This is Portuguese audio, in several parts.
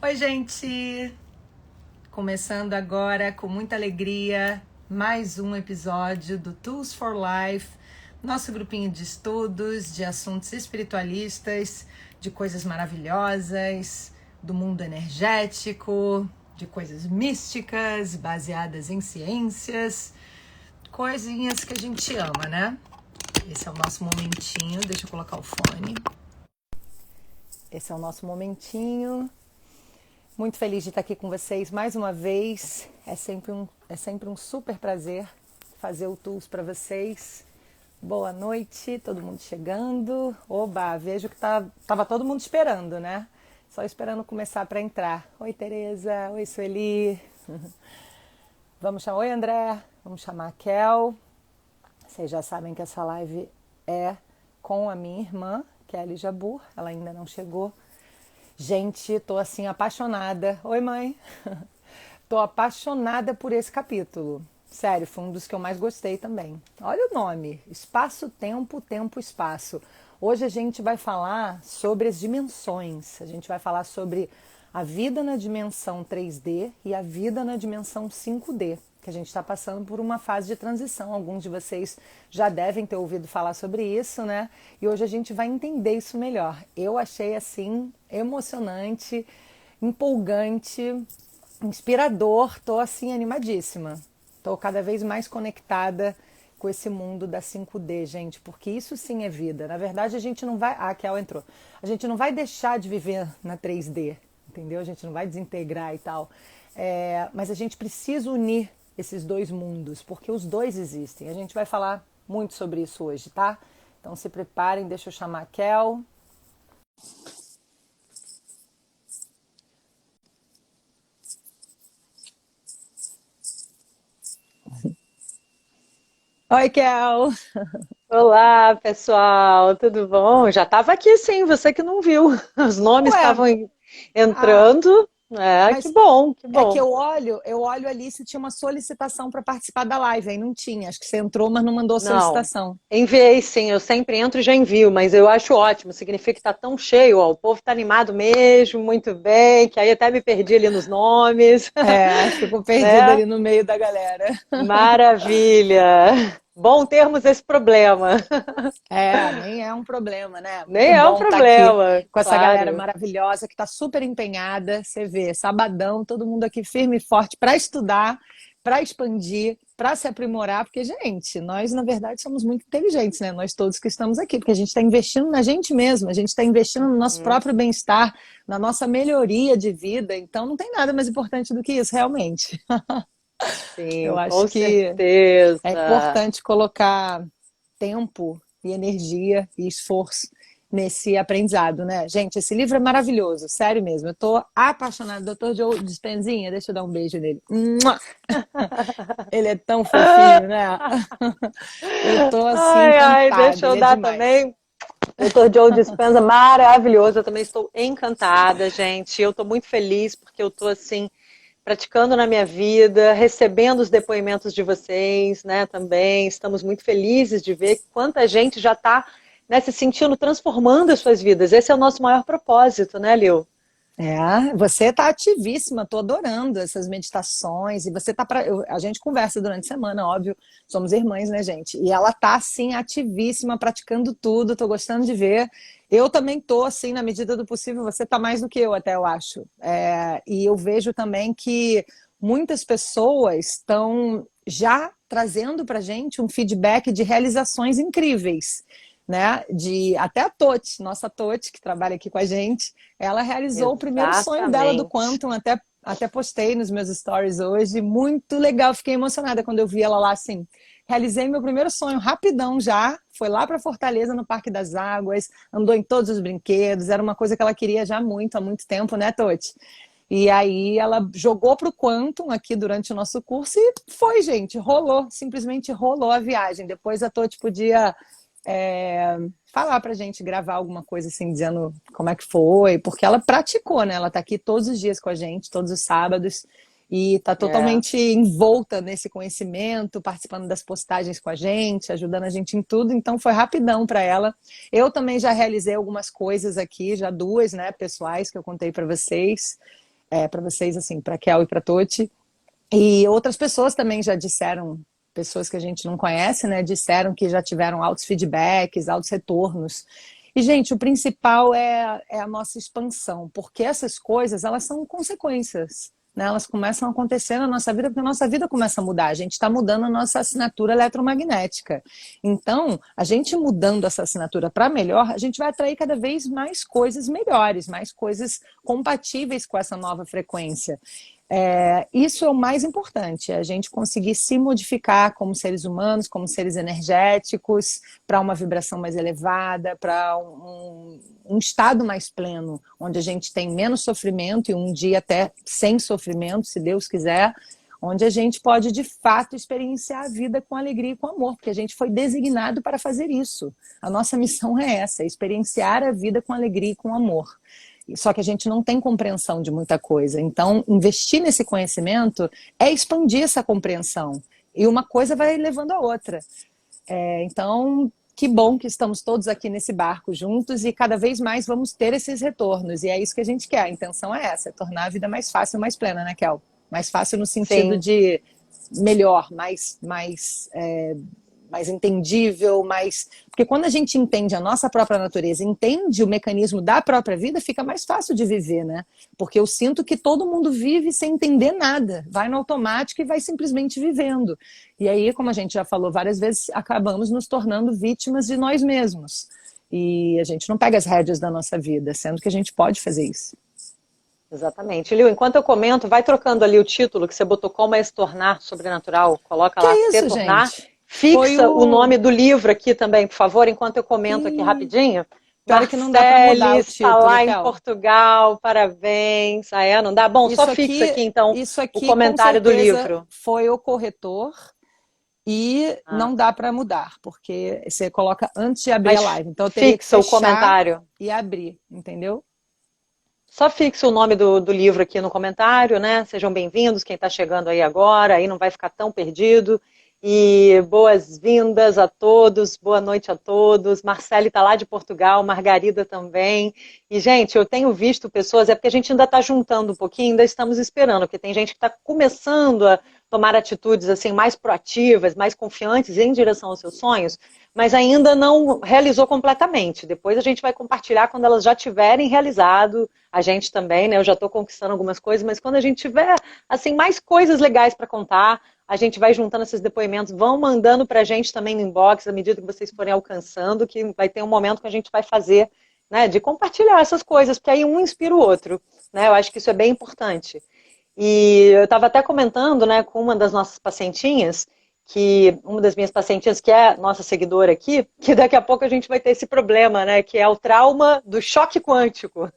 Oi, gente! Começando agora com muita alegria, mais um episódio do Tools for Life, nosso grupinho de estudos, de assuntos espiritualistas, de coisas maravilhosas, do mundo energético, de coisas místicas, baseadas em ciências, coisinhas que a gente ama, né? Esse é o nosso momentinho, deixa eu colocar o fone. Esse é o nosso momentinho. Muito feliz de estar aqui com vocês mais uma vez. É sempre um super prazer fazer o Tools para vocês. Boa noite, todo mundo chegando. Oba, vejo que tava todo mundo esperando, né? Só esperando começar para entrar. Oi, Tereza. Oi, Sueli. Vamos chamar. Oi, André. Vamos chamar a Kel. Vocês já sabem que essa live é com a minha irmã, Kelly Jabur. Ela ainda não chegou. Gente, tô assim apaixonada. Oi, mãe. Tô apaixonada por esse capítulo. Sério, foi um dos que eu mais gostei também. Olha o nome: Espaço-Tempo, Tempo-Espaço. Hoje a gente vai falar sobre as dimensões. A gente vai falar sobre a vida na dimensão 3D e a vida na dimensão 5D, que a gente está passando por uma fase de transição. Alguns de vocês já devem ter ouvido falar sobre isso, né? E hoje a gente vai entender isso melhor. Eu achei assim emocionante, empolgante, inspirador. Tô assim animadíssima. Tô cada vez mais conectada com esse mundo da 5D, gente, porque isso sim é vida. Na verdade, a gente não vai... Ah, a Kel entrou. A gente não vai deixar de viver na 3D, entendeu? A gente não vai desintegrar e tal. Mas a gente precisa unir esses dois mundos, porque os dois existem. A gente vai falar muito sobre isso hoje, tá? Então se preparem, deixa eu chamar a Kel. Oi, Kel! Olá, pessoal, tudo bom? Já estava aqui sim, você que não viu. Os nomes Ué, estavam ah, entrando. Que mas bom, que é que bom. eu olho ali se tinha uma solicitação para participar da live, aí não tinha. Acho que você entrou, mas não mandou Não, solicitação. enviei sim, eu sempre entro e já envio, mas eu acho ótimo, significa que está tão cheio, ó, o povo está animado mesmo, muito bem, que aí até me perdi ali nos nomes, Ficou perdido né? ali no meio da galera. Maravilha. Bom termos esse problema. Nem é um problema, né? Nem Muito é um bom estar aqui problema, com essa galera claro. maravilhosa que está super empenhada. Você vê, sabadão, todo mundo aqui firme e forte para estudar, para expandir, para se aprimorar, porque, gente, nós, na verdade, somos muito inteligentes, né? Nós todos que estamos aqui, porque a gente está investindo na gente mesmo, a gente está investindo no nosso Uhum. próprio bem-estar, na nossa melhoria de vida. Então, não tem nada mais importante do que isso, realmente. Eu Sim, acho com que é certeza. importante colocar tempo e energia e esforço nesse aprendizado, né? Gente, esse livro é maravilhoso, sério mesmo. Eu tô apaixonada. Doutor Joe Dispenzinha, deixa eu dar um beijo nele. Mua! Ele é tão fofinho, né? Eu tô assim Ai, ai, encantada, deixa eu ele é dar demais. também. Doutor Joe Dispenza, maravilhoso. Eu também estou encantada, gente. Eu estou muito feliz porque eu estou assim praticando na minha vida, recebendo os depoimentos de vocês, né? Também estamos muito felizes de ver quanta gente já está, né, se sentindo transformando as suas vidas. Esse é o nosso maior propósito, né, Lil? Você tá ativíssima, tô adorando essas meditações, e você tá a gente conversa durante a semana, óbvio, somos irmãs, né, gente? E ela tá assim ativíssima, praticando tudo, tô gostando de ver. Eu também tô assim, na medida do possível, você tá mais do que eu até, eu acho. E eu vejo também que muitas pessoas estão já trazendo pra gente um feedback de realizações incríveis, né? De até a Toti, nossa Toti, que trabalha aqui com a gente, ela realizou o primeiro sonho dela do Exatamente. Quantum, até postei nos meus stories hoje, muito legal, fiquei emocionada quando eu vi ela lá assim. Realizei meu primeiro sonho rapidão já, foi lá para Fortaleza, no Parque das Águas, andou em todos os brinquedos, era uma coisa que ela queria já muito, há muito tempo, né, Toti? E aí ela jogou para o Quantum aqui durante o nosso curso e foi, gente, rolou, simplesmente rolou a viagem. Depois a Toti podia falar pra gente, gravar alguma coisa assim, dizendo como é que foi, porque ela praticou, né? Ela tá aqui todos os dias com a gente, todos os sábados, e tá É. totalmente envolta nesse conhecimento, participando das postagens com a gente, ajudando a gente em tudo, então foi rapidão para ela. Eu também já realizei algumas coisas aqui, já duas, né, pessoais, que eu contei para vocês. para vocês, assim, para Kel e para Toti. E outras pessoas também já disseram, pessoas que a gente não conhece, né, disseram que já tiveram altos feedbacks, altos retornos. E, gente, o principal é a nossa expansão, porque essas coisas, elas são consequências, né? Elas começam a acontecer na nossa vida, porque a nossa vida começa a mudar. A gente está mudando a nossa assinatura eletromagnética. Então, a gente mudando essa assinatura para melhor, a gente vai atrair cada vez mais coisas melhores, mais coisas compatíveis com essa nova frequência. Isso é o mais importante, a gente conseguir se modificar como seres humanos, como seres energéticos, para uma vibração mais elevada, para um estado mais pleno, onde a gente tem menos sofrimento e um dia até sem sofrimento, se Deus quiser, onde a gente pode de fato experienciar a vida com alegria e com amor, porque a gente foi designado para fazer isso. A nossa missão é essa, é experienciar a vida com alegria e com amor. Só que a gente não tem compreensão de muita coisa. Então, investir nesse conhecimento é expandir essa compreensão. E uma coisa vai levando a outra. Então, que bom que estamos todos aqui nesse barco juntos e cada vez mais vamos ter esses retornos. E é isso que a gente quer. A intenção é essa, é tornar a vida mais fácil, mais plena, né, Kel? Mais fácil no sentido de melhor, mais entendível, porque quando a gente entende a nossa própria natureza, entende o mecanismo da própria vida, fica mais fácil de viver, né? Porque eu sinto que todo mundo vive sem entender nada, vai no automático e vai simplesmente vivendo. E aí, como a gente já falou várias vezes, acabamos nos tornando vítimas de nós mesmos. E a gente não pega as rédeas da nossa vida, sendo que a gente pode fazer isso. Exatamente. Liu, enquanto eu comento, vai trocando ali o título que você botou, Como é se tornar sobrenatural. Coloca lá, se tornar. Gente? Fixa o nome do livro aqui também, por favor, enquanto eu comento aqui rapidinho. Claro que não dá para mudar o título, está lá em Portugal, parabéns. Não dá? Bom, só fixa aqui então o comentário do livro. Foi o corretor e não dá para mudar, porque você coloca antes de abrir a live. Então eu teria que fechar o comentário e abrir, entendeu? Só fixa o nome do livro aqui no comentário, né? Sejam bem-vindos, quem está chegando aí agora, aí não vai ficar tão perdido. E boas-vindas a todos, boa noite a todos. Marcele está lá de Portugal, Margarida também. E, gente, eu tenho visto pessoas, porque a gente ainda está juntando um pouquinho, ainda estamos esperando, porque tem gente que está começando a tomar atitudes assim mais proativas, mais confiantes em direção aos seus sonhos, mas ainda não realizou completamente. Depois a gente vai compartilhar quando elas já tiverem realizado, a gente também, né? Eu já estou conquistando algumas coisas, mas quando a gente tiver assim mais coisas legais para contar, a gente vai juntando esses depoimentos, vão mandando para a gente também no inbox, à medida que vocês forem alcançando, que vai ter um momento que a gente vai fazer, né, de compartilhar essas coisas, porque aí um inspira o outro, né? Eu acho que isso é bem importante. E eu estava até comentando, né, com uma das nossas pacientinhas, que uma das minhas pacientinhas, que é nossa seguidora aqui, que daqui a pouco a gente vai ter esse problema, né, que é o trauma do choque quântico.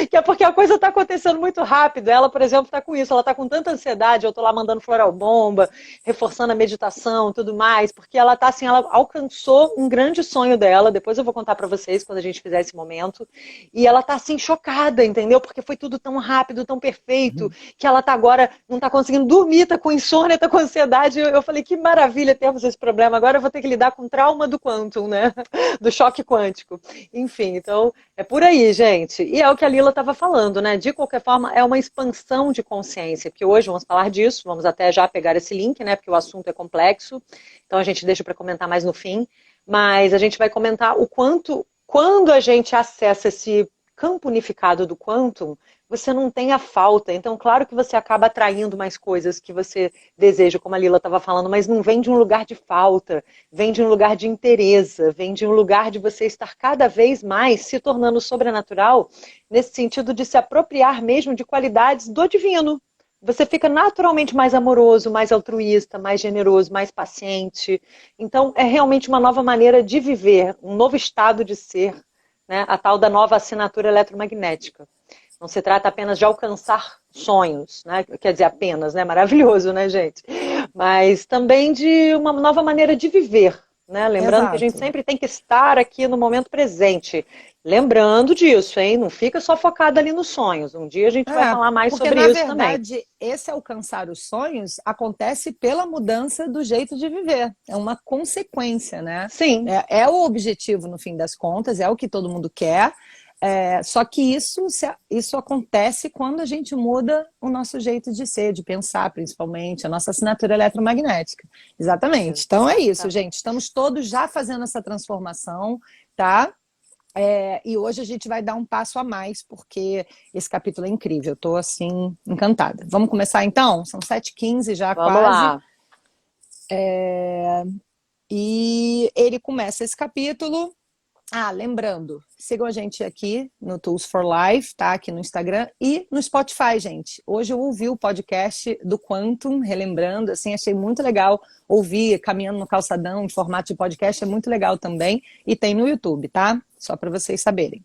Que é porque a coisa está acontecendo muito rápido. Ela, por exemplo, está com isso. Ela está com tanta ansiedade. Eu estou lá mandando floral bomba, reforçando a meditação, tudo mais, porque ela está assim, ela alcançou um grande sonho dela. Depois eu vou contar para vocês quando a gente fizer esse momento. E ela está assim chocada, entendeu? Porque foi tudo tão rápido, tão perfeito, que ela está agora não está conseguindo dormir, está com insônia, está com ansiedade. Eu falei, que maravilha termos esse problema. Agora eu vou ter que lidar com o trauma do quantum, né? Do choque quântico. Enfim, então é por aí, gente. E é o que a Lila estava falando, né? De qualquer forma, é uma expansão de consciência, porque hoje vamos falar disso, vamos até já pegar esse link, né? Porque o assunto é complexo, então a gente deixa para comentar mais no fim, mas a gente vai comentar o quanto, quando a gente acessa esse campo unificado do quantum, você não tem a falta. Então, claro que você acaba atraindo mais coisas que você deseja, como a Lila estava falando, mas não vem de um lugar de falta, vem de um lugar de interesse, vem de um lugar de você estar cada vez mais se tornando sobrenatural, nesse sentido de se apropriar mesmo de qualidades do divino. Você fica naturalmente mais amoroso, mais altruísta, mais generoso, mais paciente. Então, é realmente uma nova maneira de viver, um novo estado de ser, né? A tal da nova assinatura eletromagnética. Não se trata apenas de alcançar sonhos, né? Quer dizer, apenas, né? Maravilhoso, né, gente? Mas também de uma nova maneira de viver, né? Lembrando Exato. Que a gente sempre tem que estar aqui no momento presente. Lembrando disso, hein? Não fica só focado ali nos sonhos. Um dia a gente vai falar mais sobre isso também. Porque, na verdade, esse alcançar os sonhos acontece pela mudança do jeito de viver. É uma consequência, né? Sim. É o objetivo, no fim das contas, é o que todo mundo quer. Só que isso acontece quando a gente muda o nosso jeito de ser, de pensar, principalmente, a nossa assinatura eletromagnética. Exatamente. Então é isso, gente. Estamos todos já fazendo essa transformação, tá? E hoje a gente vai dar um passo a mais, porque esse capítulo é incrível. Eu estou, assim, encantada. Vamos começar, então? São 7h15 já, Vamos quase. lá. E ele começa esse capítulo... lembrando, sigam a gente aqui no Tools for Life, tá? Aqui no Instagram e no Spotify, gente. Hoje eu ouvi o podcast do Quantum, relembrando, assim, achei muito legal ouvir caminhando no calçadão em formato de podcast, é muito legal também. E tem no YouTube, tá? Só para vocês saberem.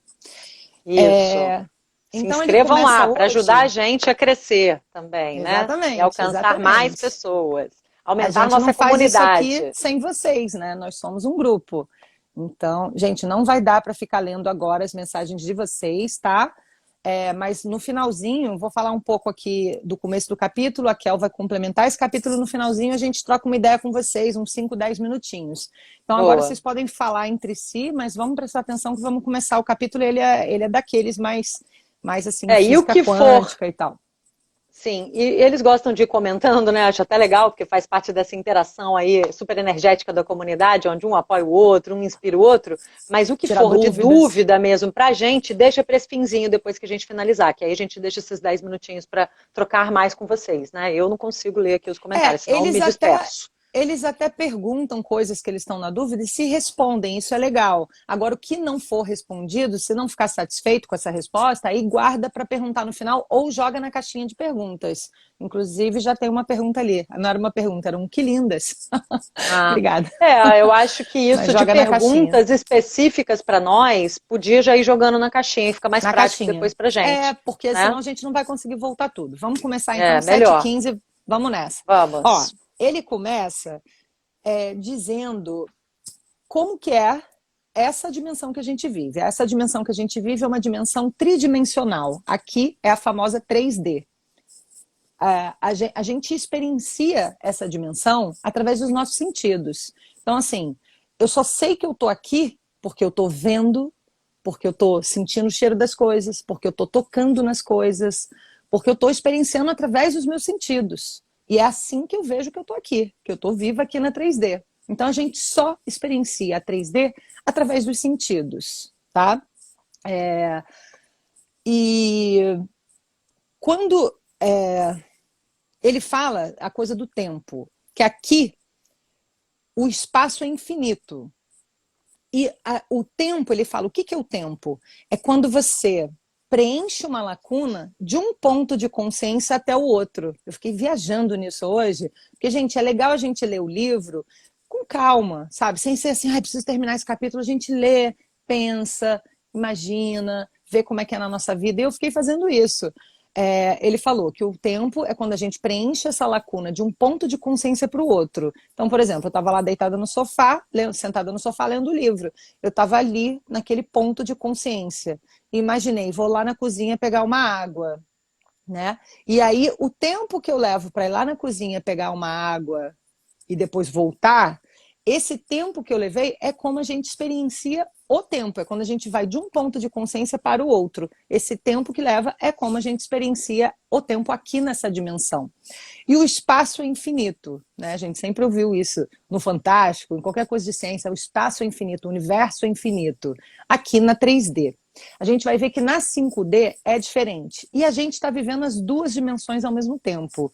Isso. Se Então inscrevam lá hoje... para ajudar a gente a crescer também, Exatamente, né? E alcançar mais pessoas. Aumentar a gente nossa não faz isso comunidade. aqui sem vocês, né? Nós somos um grupo. Então, gente, não vai dar para ficar lendo agora as mensagens de vocês, tá? Mas no finalzinho, vou falar um pouco aqui do começo do capítulo, a Kel vai complementar esse capítulo no finalzinho, a gente troca uma ideia com vocês, uns 5, 10 minutinhos. Então Boa. Agora vocês podem falar entre si, mas vamos prestar atenção que vamos começar o capítulo, ele é daqueles mais assim, física quântica e tal. Sim, e eles gostam de ir comentando, né? Acho até legal, porque faz parte dessa interação aí super energética da comunidade, onde um apoia o outro, um inspira o outro, mas o que Tira for dúvidas. de dúvida mesmo pra gente, deixa para esse finzinho depois que a gente finalizar, que aí a gente deixa esses 10 minutinhos para trocar mais com vocês, né? Eu não consigo ler aqui os comentários, senão eu me disperso. Eles até perguntam coisas que eles estão na dúvida e se respondem, isso é legal. Agora, o que não for respondido, se não ficar satisfeito com essa resposta, aí guarda para perguntar no final ou joga na caixinha de perguntas. Inclusive, já tem uma pergunta ali. Não era uma pergunta, eram que lindas. Obrigada. Eu acho que isso de perguntas específicas para nós, podia já ir jogando na caixinha e fica mais prático depois pra gente. Porque senão a gente não vai conseguir voltar tudo. Vamos começar então, 7h15, vamos nessa. Vamos. Ele começa dizendo como que é essa dimensão que a gente vive. Essa dimensão que a gente vive é uma dimensão tridimensional. Aqui é a famosa 3D. A gente experiencia essa dimensão através dos nossos sentidos. Então, assim, eu só sei que eu tô aqui porque eu tô vendo, porque eu tô sentindo o cheiro das coisas, porque eu tô tocando nas coisas, porque eu tô experienciando através dos meus sentidos. E é assim que eu vejo que eu tô aqui, que eu tô viva aqui na 3D. Então a gente só experiencia a 3D através dos sentidos, tá? E quando ele fala a coisa do tempo, que aqui o espaço é infinito. E o tempo, ele fala, o que é o tempo? É quando você preenche uma lacuna de um ponto de consciência até o outro. Eu fiquei viajando nisso hoje, porque, gente, é legal a gente ler o livro com calma, sabe? Sem ser assim, preciso terminar esse capítulo. A gente lê, pensa, imagina, vê como é que é na nossa vida. E eu fiquei fazendo isso. Ele falou que o tempo é quando a gente preenche essa lacuna de um ponto de consciência para o outro. Então, por exemplo, eu estava lá deitada no sofá, sentada no sofá lendo o livro. Eu estava ali naquele ponto de consciência. E imaginei, vou lá na cozinha pegar uma água, né? E aí, o tempo que eu levo para ir lá na cozinha pegar uma água e depois voltar, esse tempo que eu levei é como a gente experiencia o tempo, é quando a gente vai de um ponto de consciência para o outro. Esse tempo que leva é como a gente experiencia o tempo aqui nessa dimensão. E o espaço é infinito, né? A gente sempre ouviu isso no Fantástico, em qualquer coisa de ciência, o espaço é infinito, o universo é infinito. Aqui na 3D. A gente vai ver que na 5D é diferente. E a gente está vivendo as duas dimensões ao mesmo tempo.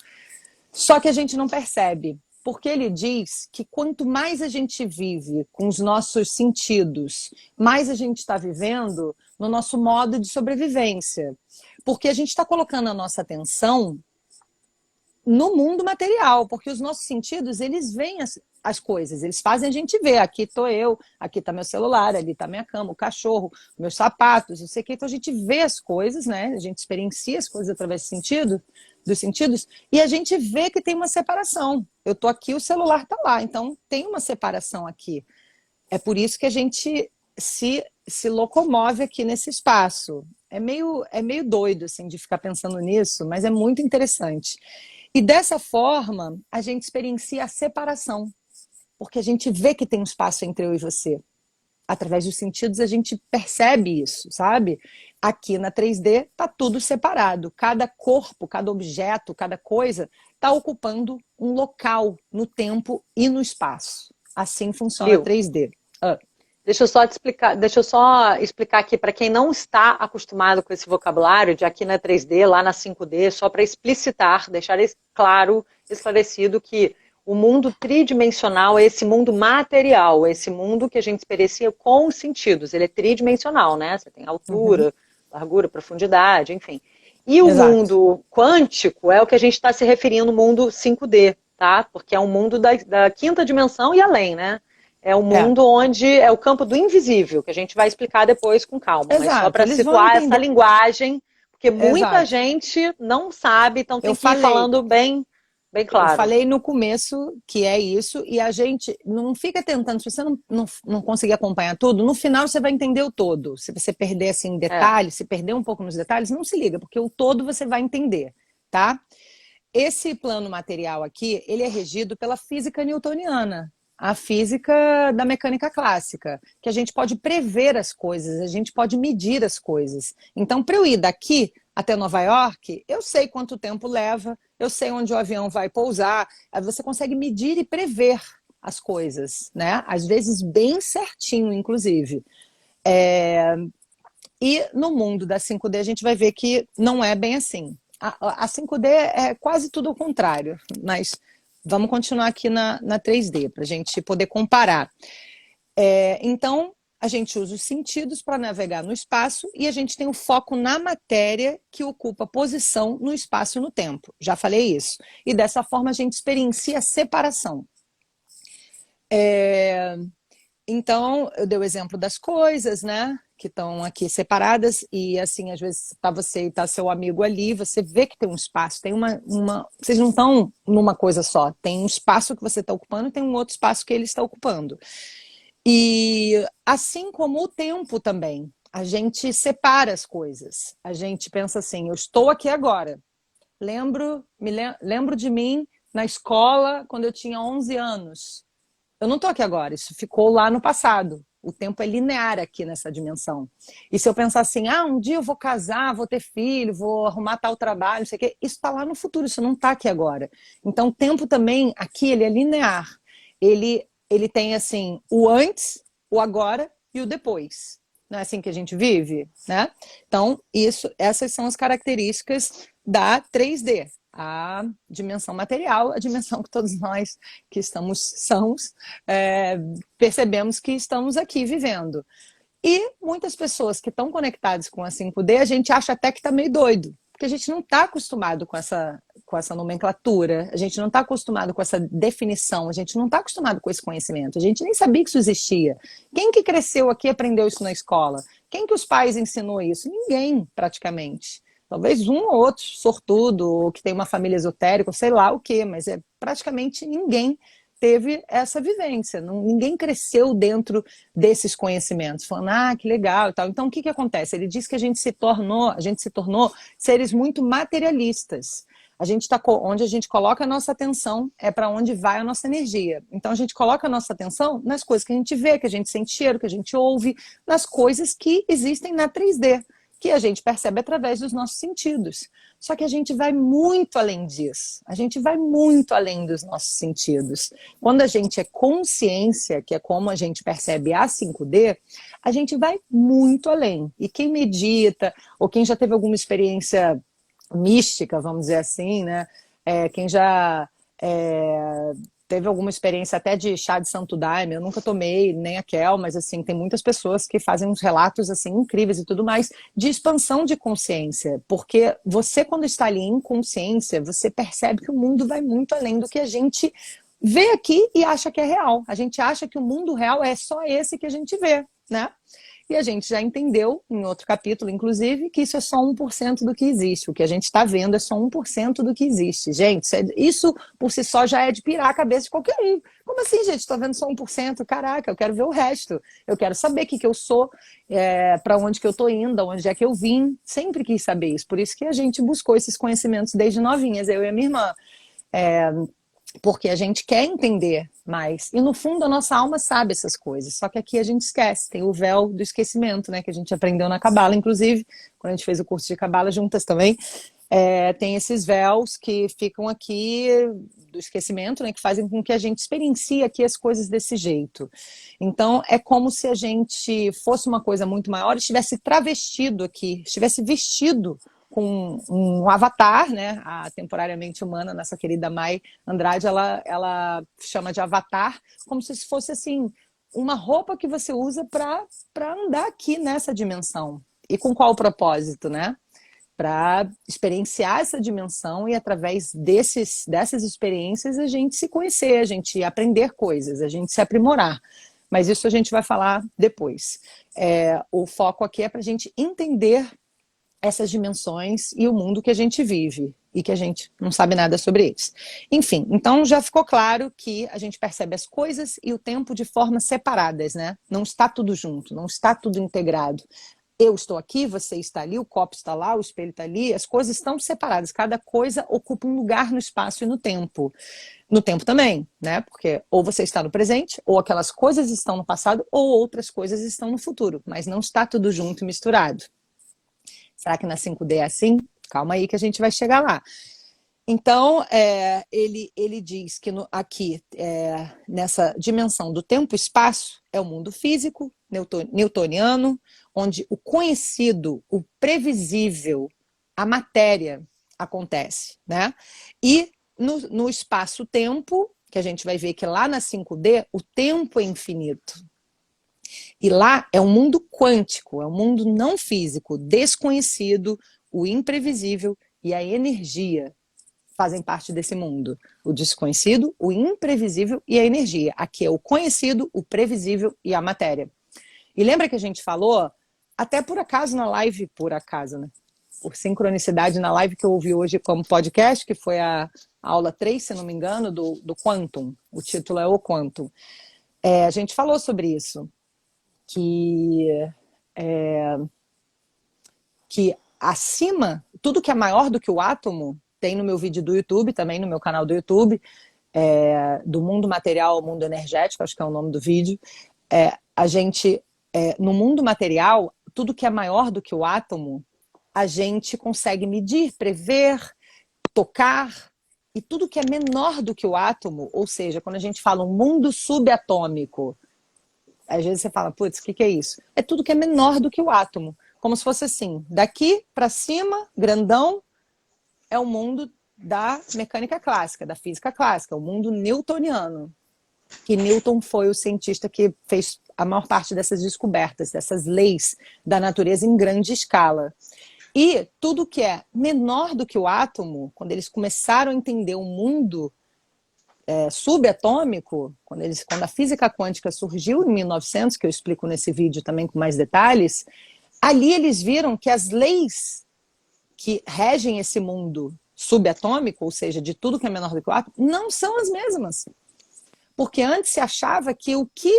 Só que a gente não percebe. Porque ele diz que quanto mais a gente vive com os nossos sentidos, mais a gente está vivendo no nosso modo de sobrevivência. Porque a gente está colocando a nossa atenção no mundo material, porque os nossos sentidos, eles veem as coisas, eles fazem a gente ver. Aqui estou eu, aqui está meu celular, ali está minha cama, o cachorro, meus sapatos, não sei o que. Então a gente vê as coisas, né? A gente experiencia as coisas através dos sentidos, e a gente vê que tem uma separação. Eu estou aqui, o celular está lá, então tem uma separação aqui. É por isso que a gente se locomove aqui nesse espaço. É meio doido assim, de ficar pensando nisso, mas é muito interessante. E dessa forma, a gente experiencia a separação, porque a gente vê que tem um espaço entre eu e você. através dos sentidos, a gente percebe isso, sabe? Aqui na 3D tá tudo separado. Cada corpo, cada objeto, cada coisa está ocupando um local no tempo e no espaço. Assim funciona a 3D. Deixa eu só explicar aqui para quem não está acostumado com esse vocabulário de aqui na 3D, lá na 5D, só para explicitar, deixar claro, esclarecido que o mundo tridimensional é esse mundo material, é esse mundo que a gente experiencia com os sentidos. Ele é tridimensional, né? Você tem altura, largura, profundidade, enfim. E o mundo quântico é o que a gente está se referindo no mundo 5D, tá? Porque é um mundo da quinta dimensão e além, né? É um mundo onde é o campo do invisível, que a gente vai explicar depois com calma. Mas só para situar essa linguagem, porque muita gente não sabe, então tem que ir falando bem claro. Eu falei no começo que é isso, e a gente não fica tentando, se você não conseguir acompanhar tudo, no final você vai entender o todo. Se você perder assim detalhes, se perder um pouco nos detalhes, não se liga, porque o todo você vai entender, tá? Esse plano material aqui, ele é regido pela física newtoniana, a física da mecânica clássica, que a gente pode prever as coisas, a gente pode medir as coisas. Então, para eu ir daqui até Nova York, eu sei quanto tempo leva, eu sei onde o avião vai pousar, você consegue medir e prever as coisas, né? Às vezes bem certinho, inclusive. E no mundo da 5D a gente vai ver que não é bem assim. A 5D é quase tudo ao contrário, mas vamos continuar aqui na 3D, para a gente poder comparar. Então, a gente usa os sentidos para navegar no espaço e a gente tem o foco na matéria que ocupa posição no espaço e no tempo. Já falei isso. E dessa forma a gente experiencia a separação. Então, eu dei o exemplo das coisas, né? Que estão aqui separadas e assim, às vezes tá você e tá seu amigo ali, você vê que tem um espaço, tem vocês não estão numa coisa só, tem um espaço que você está ocupando e tem um outro espaço que ele está ocupando. E assim como o tempo também, a gente separa as coisas. A gente pensa assim, eu estou aqui agora. Lembro de mim na escola quando eu tinha 11 anos. Eu não estou aqui agora, isso ficou lá no passado. O tempo é linear aqui nessa dimensão. E se eu pensar assim, um dia eu vou casar, vou ter filho, vou arrumar tal trabalho, não sei o quê, isso está lá no futuro, isso não está aqui agora. Então o tempo também, aqui, ele é linear. Ele tem assim, o antes, o agora e o depois. Não é assim que a gente vive, né? Então, essas são as características da 3D. A dimensão material, a dimensão que todos nós que estamos sãos, percebemos que estamos aqui vivendo. E muitas pessoas que estão conectadas com a 5D, a gente acha até que está meio doido, porque a gente não está acostumado com essa nomenclatura, a gente não está acostumado com essa definição, a gente não está acostumado com esse conhecimento, a gente nem sabia que isso existia. Quem que cresceu aqui e aprendeu isso na escola? Quem que os pais ensinou isso? Ninguém, praticamente. Talvez um ou outro sortudo, ou que tem uma família esotérica, sei lá o quê, mas praticamente ninguém teve essa vivência, ninguém cresceu dentro desses conhecimentos, falando, que legal e tal. Então, o que acontece? Ele diz que a gente se tornou seres muito materialistas. Onde a gente coloca a nossa atenção é para onde vai a nossa energia. Então, a gente coloca a nossa atenção nas coisas que a gente vê, que a gente sente cheiro, que a gente ouve, nas coisas que existem na 3D. Que a gente percebe através dos nossos sentidos. Só que a gente vai muito além disso. A gente vai muito além dos nossos sentidos. Quando a gente é consciência, que é como a gente percebe a 5D, a gente vai muito além. E quem medita, ou quem já teve alguma experiência mística, vamos dizer assim, né? Quem já teve alguma experiência até de chá de santo daime, eu nunca tomei, nem a Kel, mas assim, tem muitas pessoas que fazem uns relatos assim incríveis e tudo mais, de expansão de consciência, porque você quando está ali em consciência, você percebe que o mundo vai muito além do que a gente vê aqui e acha que é real. A gente acha que o mundo real é só esse que a gente vê, né? E a gente já entendeu, em outro capítulo, inclusive, que isso é só 1% do que existe. O que a gente está vendo é só 1% do que existe. Gente, isso por si só já é de pirar a cabeça de qualquer um. Como assim, gente? Estou vendo só 1%? Caraca, eu quero ver o resto. Eu quero saber o que eu sou, para onde que eu estou indo, onde é que eu vim. Sempre quis saber isso. Por isso que a gente buscou esses conhecimentos desde novinhas, eu e a minha irmã. Porque a gente quer entender, mais. E no fundo a nossa alma sabe essas coisas, só que aqui a gente esquece, tem o véu do esquecimento, né, que a gente aprendeu na Cabala, inclusive, quando a gente fez o curso de Cabala juntas também, tem esses véus que ficam aqui do esquecimento, né, que fazem com que a gente experiencie aqui as coisas desse jeito. Então é como se a gente fosse uma coisa muito maior, estivesse travestido aqui, estivesse vestido com um avatar, né, a temporariamente humana, nossa querida Mai Andrade, ela chama de avatar, como se fosse assim, uma roupa que você usa para andar aqui nessa dimensão. E com qual propósito, né? Para experienciar essa dimensão e através dessas experiências a gente se conhecer, a gente aprender coisas, a gente se aprimorar. Mas isso a gente vai falar depois. O foco aqui é para a gente entender essas dimensões e o mundo que a gente vive e que a gente não sabe nada sobre eles. Enfim, então já ficou claro que a gente percebe as coisas e o tempo de formas separadas, né? Não está tudo junto, não está tudo integrado. Eu estou aqui, você está ali, o copo está lá, o espelho está ali, as coisas estão separadas, cada coisa ocupa um lugar no espaço e no tempo. No tempo também, né? Porque ou você está no presente, ou aquelas coisas estão no passado, ou outras coisas estão no futuro, mas não está tudo junto e misturado. Será que na 5D é assim? Calma aí que a gente vai chegar lá. Então, ele diz que aqui, nessa dimensão do tempo e espaço, é o mundo físico, newtoniano, onde o conhecido, o previsível, a matéria acontece, né? E no espaço-tempo, que a gente vai ver que lá na 5D, o tempo é infinito. E lá é um mundo quântico, é um mundo não físico, desconhecido, o imprevisível e a energia fazem parte desse mundo. O desconhecido, o imprevisível e a energia. Aqui é o conhecido, o previsível e a matéria. E lembra que a gente falou, até por acaso na live, por acaso, né? Por sincronicidade na live que eu ouvi hoje como podcast, que foi a aula 3, se não me engano, do Quantum. O título é O Quantum. A gente falou sobre isso. Que acima, tudo que é maior do que o átomo, tem no meu vídeo do YouTube, também no meu canal do YouTube, do mundo material ao mundo energético, acho que é o nome do vídeo. No mundo material, tudo que é maior do que o átomo, a gente consegue medir, prever, tocar, e tudo que é menor do que o átomo, ou seja, quando a gente fala um mundo subatômico, às vezes você fala, putz, o que é isso? É tudo que é menor do que o átomo. Como se fosse assim, daqui para cima, grandão, é o mundo da mecânica clássica, da física clássica, o mundo newtoniano. Que Newton foi o cientista que fez a maior parte dessas descobertas, dessas leis da natureza em grande escala. E tudo que é menor do que o átomo, quando eles começaram a entender o mundo subatômico, quando a física quântica surgiu em 1900, que eu explico nesse vídeo também com mais detalhes, ali eles viram que as leis que regem esse mundo subatômico, ou seja, de tudo que é menor do que o átomo, não são as mesmas. Porque antes se achava que o que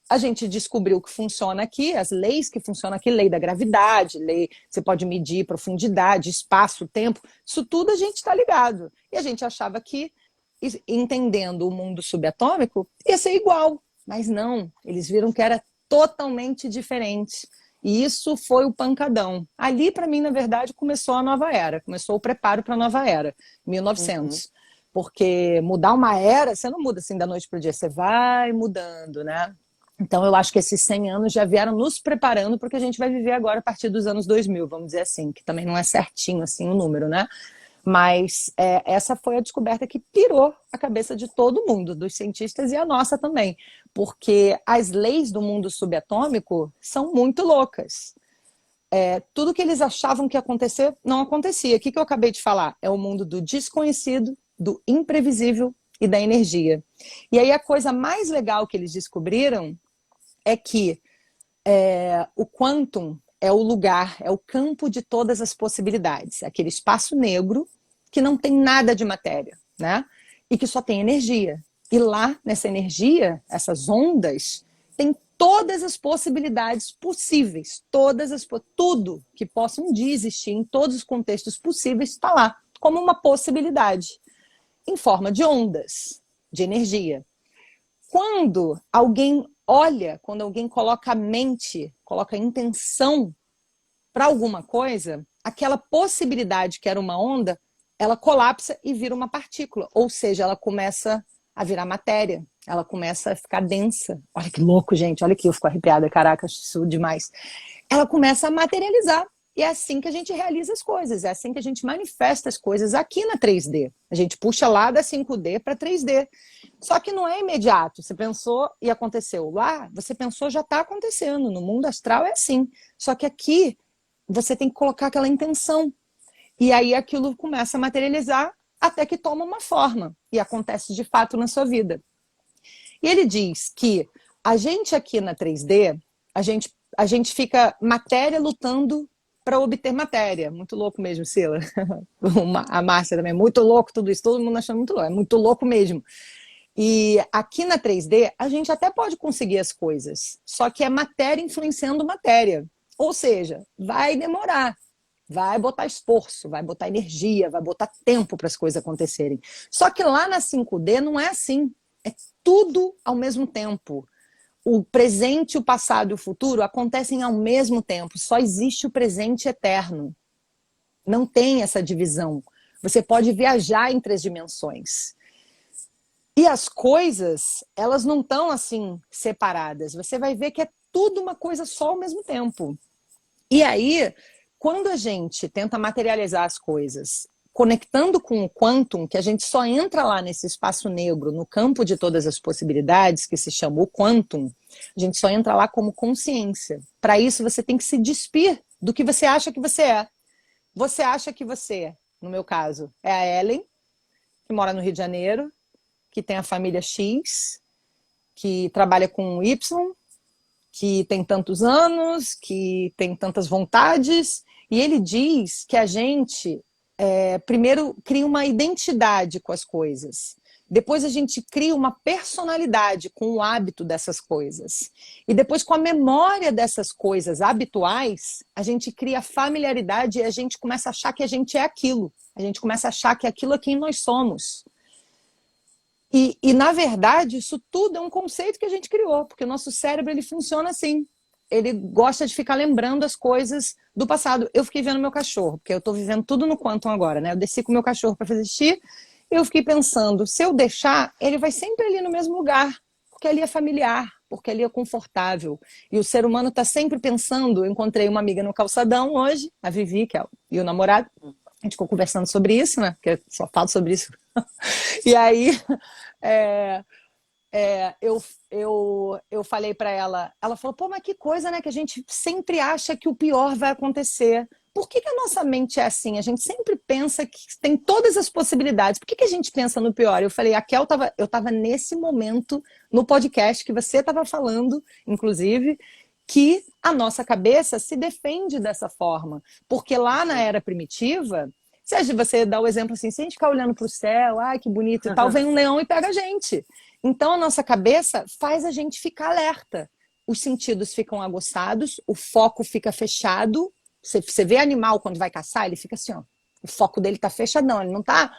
a gente descobriu que funciona aqui, as leis que funcionam aqui, lei da gravidade, você pode medir profundidade, espaço, tempo, isso tudo a gente está ligado. E a gente achava que, entendendo o mundo subatômico, ia ser igual. Mas não, eles viram que era totalmente diferente. E isso foi o pancadão. Ali, para mim, na verdade, começou a nova era. Começou o preparo para a nova era, 1900. Porque mudar uma era, você não muda assim da noite para o dia, você vai mudando, né? Então, eu acho que esses 100 anos já vieram nos preparando para o que a gente vai viver agora a partir dos anos 2000, vamos dizer assim, que também não é certinho assim o número, né? Mas essa foi a descoberta que pirou a cabeça de todo mundo, dos cientistas e a nossa também. Porque as leis do mundo subatômico são muito loucas. Tudo que eles achavam que ia acontecer, não acontecia. O que eu acabei de falar? É o mundo do desconhecido, do imprevisível e da energia. E aí a coisa mais legal que eles descobriram é que o quantum é o lugar, é o campo de todas as possibilidades. Aquele espaço negro que não tem nada de matéria, né? E que só tem energia. E lá, nessa energia, essas ondas, tem todas as possibilidades possíveis. Tudo que possa um dia existir em todos os contextos possíveis está lá, como uma possibilidade, em forma de ondas, de energia. quando alguém olha, quando alguém coloca a mente, coloca a intenção para alguma coisa, aquela possibilidade que era uma onda, ela colapsa e vira uma partícula. Ou seja, ela começa a virar matéria, ela começa a ficar densa. Olha que louco, gente, olha aqui, eu fico arrepiada, caraca, isso demais. Ela começa a materializar. E é assim que a gente realiza as coisas, é assim que a gente manifesta as coisas aqui na 3D. A gente puxa lá da 5D para 3D. Só que não é imediato. Você pensou e aconteceu. Lá, você pensou, já está acontecendo. No mundo astral é assim. Só que aqui, você tem que colocar aquela intenção. E aí aquilo começa a materializar até que toma uma forma. E acontece de fato na sua vida. E ele diz que a gente aqui na 3D, a gente fica matéria lutando para obter matéria. Muito louco mesmo, Sila. A Márcia também, muito louco tudo isso. Todo mundo achando muito louco. É muito louco mesmo. E aqui na 3D, a gente até pode conseguir as coisas. Só que é matéria influenciando matéria. Ou seja, vai demorar. Vai botar esforço, vai botar energia, vai botar tempo para as coisas acontecerem. Só que lá na 5D não é assim. É tudo ao mesmo tempo. O presente, o passado e o futuro acontecem ao mesmo tempo. Só existe o presente eterno. Não tem essa divisão. Você pode viajar entre as dimensões. E as coisas, elas não estão assim separadas. Você vai ver que é tudo uma coisa só ao mesmo tempo. E aí, quando a gente tenta materializar as coisas, conectando com o quantum, que a gente só entra lá nesse espaço negro, no campo de todas as possibilidades, que se chama o quantum, a gente só entra lá como consciência. Para isso, você tem que se despir do que você acha que você é. Você acha que você, no meu caso, é a Ellen, que mora no Rio de Janeiro, que tem a família X, que trabalha com Y, que tem tantos anos, que tem tantas vontades, e ele diz que a gente primeiro cria uma identidade com as coisas, depois a gente cria uma personalidade com o hábito dessas coisas, e depois com a memória dessas coisas habituais, a gente cria familiaridade e a gente começa a achar que a gente é aquilo, a gente começa a achar que aquilo é quem nós somos. E, na verdade, isso tudo é um conceito que a gente criou, porque o nosso cérebro ele funciona assim. Ele gosta de ficar lembrando as coisas do passado. Eu fiquei vendo meu cachorro, porque eu estou vivendo tudo no Quantum agora, né? Eu desci com meu cachorro para fazer xixi, e eu fiquei pensando, se eu deixar, ele vai sempre ali no mesmo lugar, porque ali é familiar, porque ali é confortável. E o ser humano está sempre pensando, eu encontrei uma amiga no calçadão hoje, a Vivi, e o namorado, a gente ficou conversando sobre isso, né? Porque eu só falo sobre isso. E aí eu falei para ela, ela falou, pô, mas que coisa, né? Que a gente sempre acha que o pior vai acontecer. Por que a nossa mente é assim? A gente sempre pensa que tem todas as possibilidades. Por que a gente pensa no pior? Eu falei, eu estava nesse momento no podcast que você estava falando, inclusive, que a nossa cabeça se defende dessa forma. Porque lá na era primitiva, se você dá o exemplo assim, se a gente ficar olhando para o céu, ai que bonito e tal, vem um leão e pega a gente. Então a nossa cabeça faz a gente ficar alerta. Os sentidos ficam aguçados, o foco fica fechado. Você vê animal quando vai caçar, ele fica assim, ó. O foco dele tá fechadão, ele não tá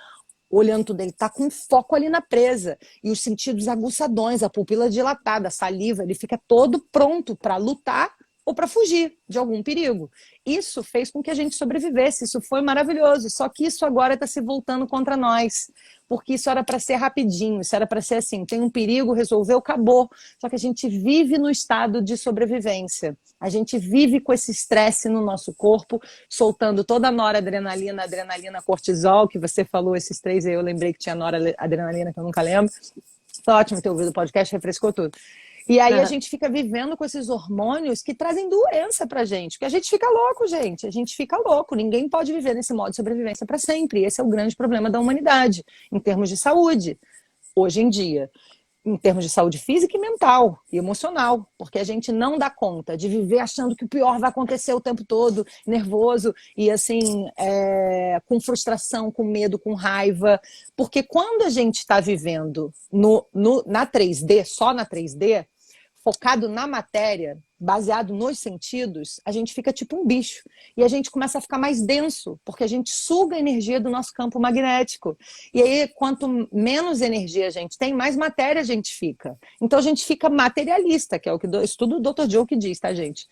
olhando tudo, ele tá com foco ali na presa. E os sentidos aguçadões, a pupila dilatada, a saliva, ele fica todo pronto para lutar ou para fugir de algum perigo. Isso fez com que a gente sobrevivesse, isso foi maravilhoso, só que isso agora está se voltando contra nós, porque isso era para ser rapidinho, isso era para ser assim, tem um perigo, resolveu, acabou. Só que a gente vive no estado de sobrevivência, a gente vive com esse estresse no nosso corpo, soltando toda a noradrenalina, adrenalina, cortisol, que você falou esses três aí, eu lembrei que tinha noradrenalina, que eu nunca lembro. Foi ótimo ter ouvido o podcast, refrescou tudo. E aí a gente fica vivendo com esses hormônios que trazem doença pra gente. Porque a gente fica louco, gente. A gente fica louco. Ninguém pode viver nesse modo de sobrevivência para sempre. Esse é o grande problema da humanidade, em termos de saúde, hoje em dia. Em termos de saúde física e mental e emocional. Porque a gente não dá conta de viver achando que o pior vai acontecer o tempo todo, nervoso e assim, com frustração, com medo, com raiva. Porque quando a gente está vivendo na 3D, só na 3D, focado na matéria, baseado nos sentidos, a gente fica tipo um bicho. E a gente começa a ficar mais denso, porque a gente suga a energia do nosso campo magnético. E aí, quanto menos energia a gente tem, mais matéria a gente fica. Então a gente fica materialista, que é o que isso tudo o Dr. Joe que diz, tá, gente?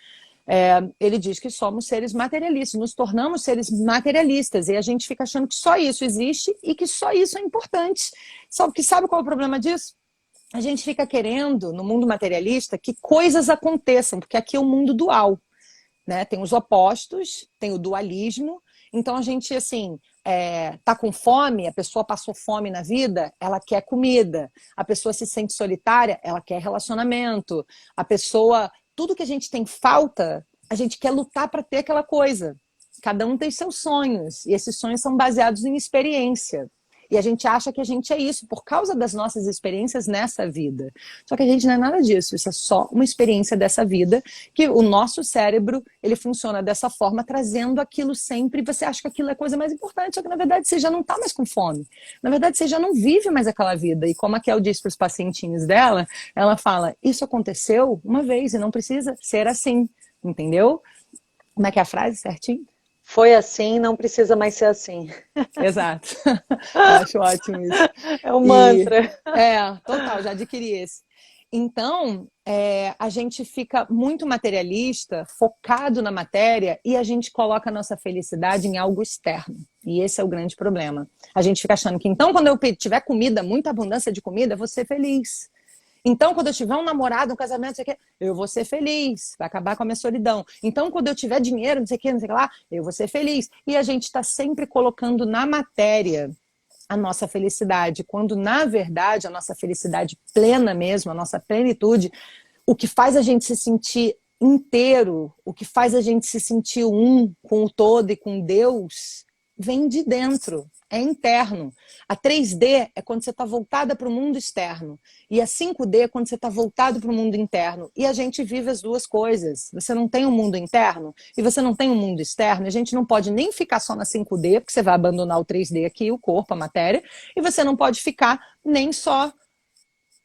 Ele diz que somos seres materialistas, nos tornamos seres materialistas, e a gente fica achando que só isso existe e que só isso é importante. Só que sabe qual é o problema disso? A gente fica querendo, no mundo materialista, que coisas aconteçam, porque aqui é um mundo dual, né? Tem os opostos, tem o dualismo. Então a gente, assim, tá com fome, a pessoa passou fome na vida, ela quer comida. A pessoa se sente solitária, ela quer relacionamento. A pessoa, tudo que a gente tem falta, a gente quer lutar para ter aquela coisa. Cada um tem seus sonhos, e esses sonhos são baseados em experiência. E a gente acha que a gente é isso por causa das nossas experiências nessa vida. Só que a gente não é nada disso. Isso é só uma experiência dessa vida, que o nosso cérebro, ele funciona dessa forma, trazendo aquilo sempre. E você acha que aquilo é a coisa mais importante, só que na verdade você já não está mais com fome. Na verdade você já não vive mais aquela vida. E como a Kel disse para os pacientinhos dela, ela fala, isso aconteceu uma vez e não precisa ser assim. Entendeu? Como é que é a frase certinho? Foi assim, não precisa mais ser assim. Exato. Eu acho ótimo isso. É um mantra. Total, já adquiri esse. Então, a gente fica muito materialista, focado na matéria, e a gente coloca a nossa felicidade em algo externo. E esse é o grande problema. A gente fica achando que, então, quando eu tiver comida, muita abundância de comida, eu vou ser feliz. Então, quando eu tiver um namorado, um casamento, não sei o quê, eu vou ser feliz, vai acabar com a minha solidão. Então, quando eu tiver dinheiro, não sei o quê, não sei o que lá, eu vou ser feliz. E a gente está sempre colocando na matéria a nossa felicidade, quando, na verdade, a nossa felicidade plena mesmo, a nossa plenitude, o que faz a gente se sentir inteiro, o que faz a gente se sentir um com o todo e com Deus, vem de dentro. É interno. A 3D é quando você está voltada para o mundo externo. E a 5D é quando você está voltado para o mundo interno. E a gente vive as duas coisas. Você não tem um mundo interno e você não tem um mundo externo. A gente não pode nem ficar só na 5D, porque você vai abandonar o 3D aqui, o corpo, a matéria. E você não pode ficar nem só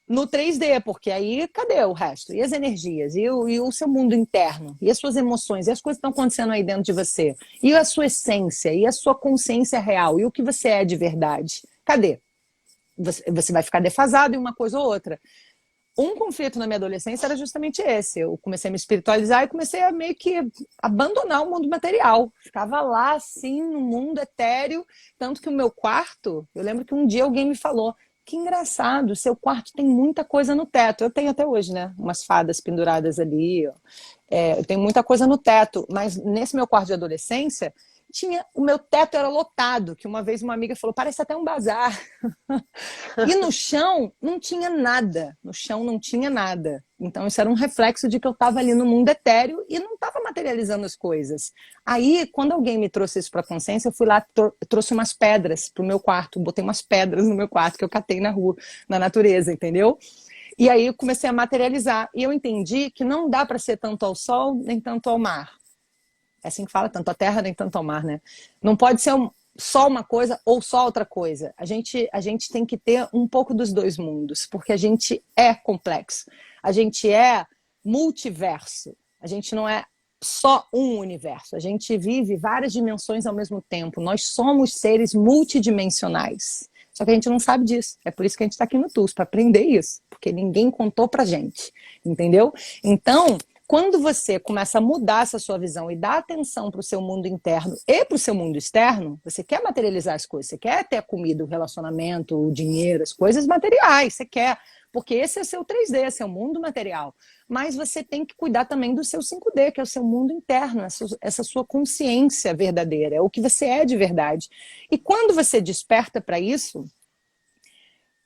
no 3D, porque aí cadê o resto? E as energias? E o seu mundo interno? E as suas emoções? E as coisas que estão acontecendo aí dentro de você? E a sua essência? E a sua consciência real? E o que você é de verdade? Cadê? Você vai ficar defasado em uma coisa ou outra. Um conflito na minha adolescência era justamente esse. Eu comecei a me espiritualizar e comecei a meio que abandonar o mundo material. Ficava lá, assim, no mundo etéreo. Tanto que o meu quarto, eu lembro que um dia alguém me falou, que engraçado, seu quarto tem muita coisa no teto. Eu tenho até hoje, né? Umas fadas penduradas ali. Eu tenho muita coisa no teto. Mas nesse meu quarto de adolescência, o meu teto era lotado. Que uma vez uma amiga falou, parece até um bazar. E no chão não tinha nada. No chão não tinha nada. Então isso era um reflexo de que eu estava ali no mundo etéreo e não estava materializando as coisas. Aí, quando alguém me trouxe isso para a consciência, eu fui lá, trouxe umas pedras para o meu quarto, botei umas pedras no meu quarto que eu catei na rua, na natureza, entendeu? E aí eu comecei a materializar. E eu entendi que não dá para ser tanto ao sol, nem tanto ao mar. É assim que fala, tanto à terra, nem tanto ao mar, né? Não pode ser só uma coisa ou só outra coisa. A gente tem que ter um pouco dos dois mundos, porque a gente é complexo. A gente é multiverso. A gente não é só um universo. A gente vive várias dimensões ao mesmo tempo. Nós somos seres multidimensionais. Só que a gente não sabe disso. É por isso que a gente está aqui no TUS, para aprender isso. Porque ninguém contou pra gente. Entendeu? Então, quando você começa a mudar essa sua visão e dar atenção para o seu mundo interno e para o seu mundo externo, você quer materializar as coisas, você quer ter a comida, o relacionamento, o dinheiro, as coisas materiais, você quer, porque esse é o seu 3D, esse é o mundo material. Mas você tem que cuidar também do seu 5D, que é o seu mundo interno, essa sua consciência verdadeira, é o que você é de verdade. E quando você desperta para isso,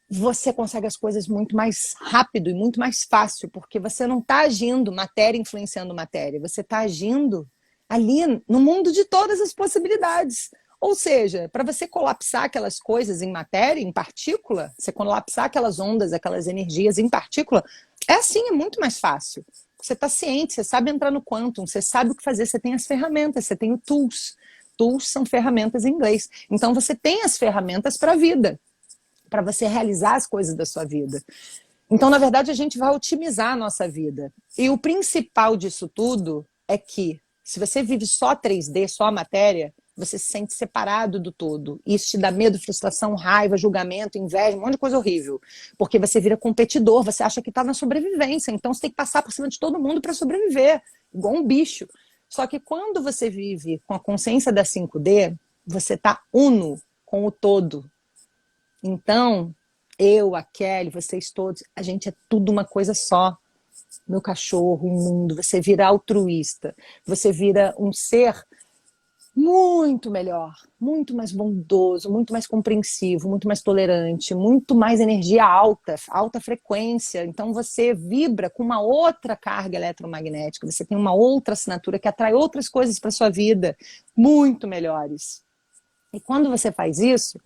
você consegue as coisas muito mais rápido e muito mais fácil, porque você não está agindo matéria influenciando matéria, você está agindo ali no mundo de todas as possibilidades. Ou seja, para você colapsar aquelas coisas em matéria, em partícula, você colapsar aquelas ondas, aquelas energias em partícula, é assim, é muito mais fácil. Você está ciente, você sabe entrar no quantum, você sabe o que fazer, você tem as ferramentas, você tem o tools. Tools são ferramentas em inglês. Então você tem as ferramentas para a vida, para você realizar as coisas da sua vida. Então, na verdade, a gente vai otimizar a nossa vida. E o principal disso tudo é que, se você vive só 3D, só a matéria, você se sente separado do todo. Isso te dá medo, frustração, raiva, julgamento, inveja, um monte de coisa horrível. Porque você vira competidor, você acha que está na sobrevivência. Então, você tem que passar por cima de todo mundo para sobreviver, igual um bicho. Só que quando você vive com a consciência da 5D, você está uno com o todo. Então, eu, a Kelly, vocês todos, a gente é tudo uma coisa só. Meu cachorro, o mundo, você vira altruísta, você vira um ser muito melhor, muito mais bondoso, muito mais compreensivo, muito mais tolerante, muito mais energia alta, alta frequência. Então você vibra com uma outra carga eletromagnética, você tem uma outra assinatura que atrai outras coisas para sua vida, muito melhores. E quando você faz isso,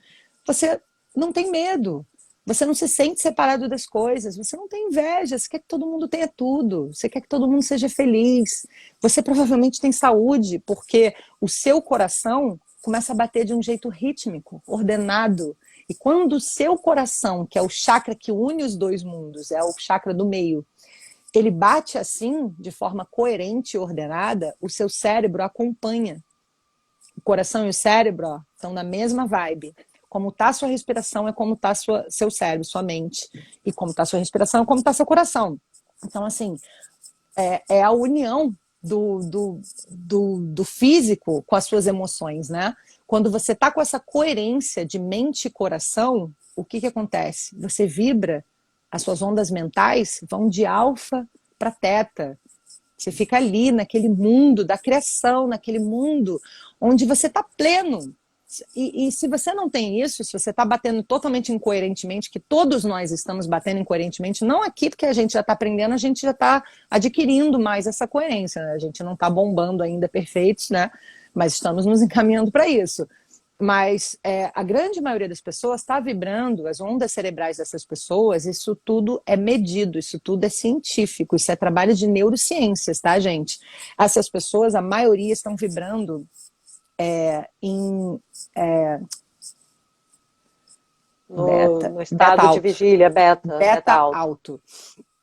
você não tem medo. Você não se sente separado das coisas, você não tem inveja, você quer que todo mundo tenha tudo, você quer que todo mundo seja feliz. Você provavelmente tem saúde, porque o seu coração começa a bater de um jeito rítmico, ordenado. E quando o seu coração, que é o chakra que une os dois mundos, é o chakra do meio, ele bate assim, de forma coerente e ordenada, o seu cérebro acompanha. O coração e o cérebro estão na mesma vibe. Como está a sua respiração é como está seu cérebro, sua mente. E como está a sua respiração é como está seu coração. Então, assim, é a união do físico com as suas emoções, né? Quando você está com essa coerência de mente e coração, o que acontece? Você vibra, as suas ondas mentais vão de alfa para teta. Você fica ali naquele mundo da criação, naquele mundo onde você está pleno. E se você não tem isso, se você está batendo totalmente incoerentemente, que todos nós estamos batendo incoerentemente, não aqui porque a gente já está aprendendo, a gente já está adquirindo mais essa coerência, né? A gente não está bombando ainda perfeitos, né? Mas estamos nos encaminhando para isso. Mas a grande maioria das pessoas está vibrando, as ondas cerebrais dessas pessoas, isso tudo é medido, isso tudo é científico, isso é trabalho de neurociências, tá, gente? Essas pessoas, a maioria estão vibrando no estado de vigília, beta alto.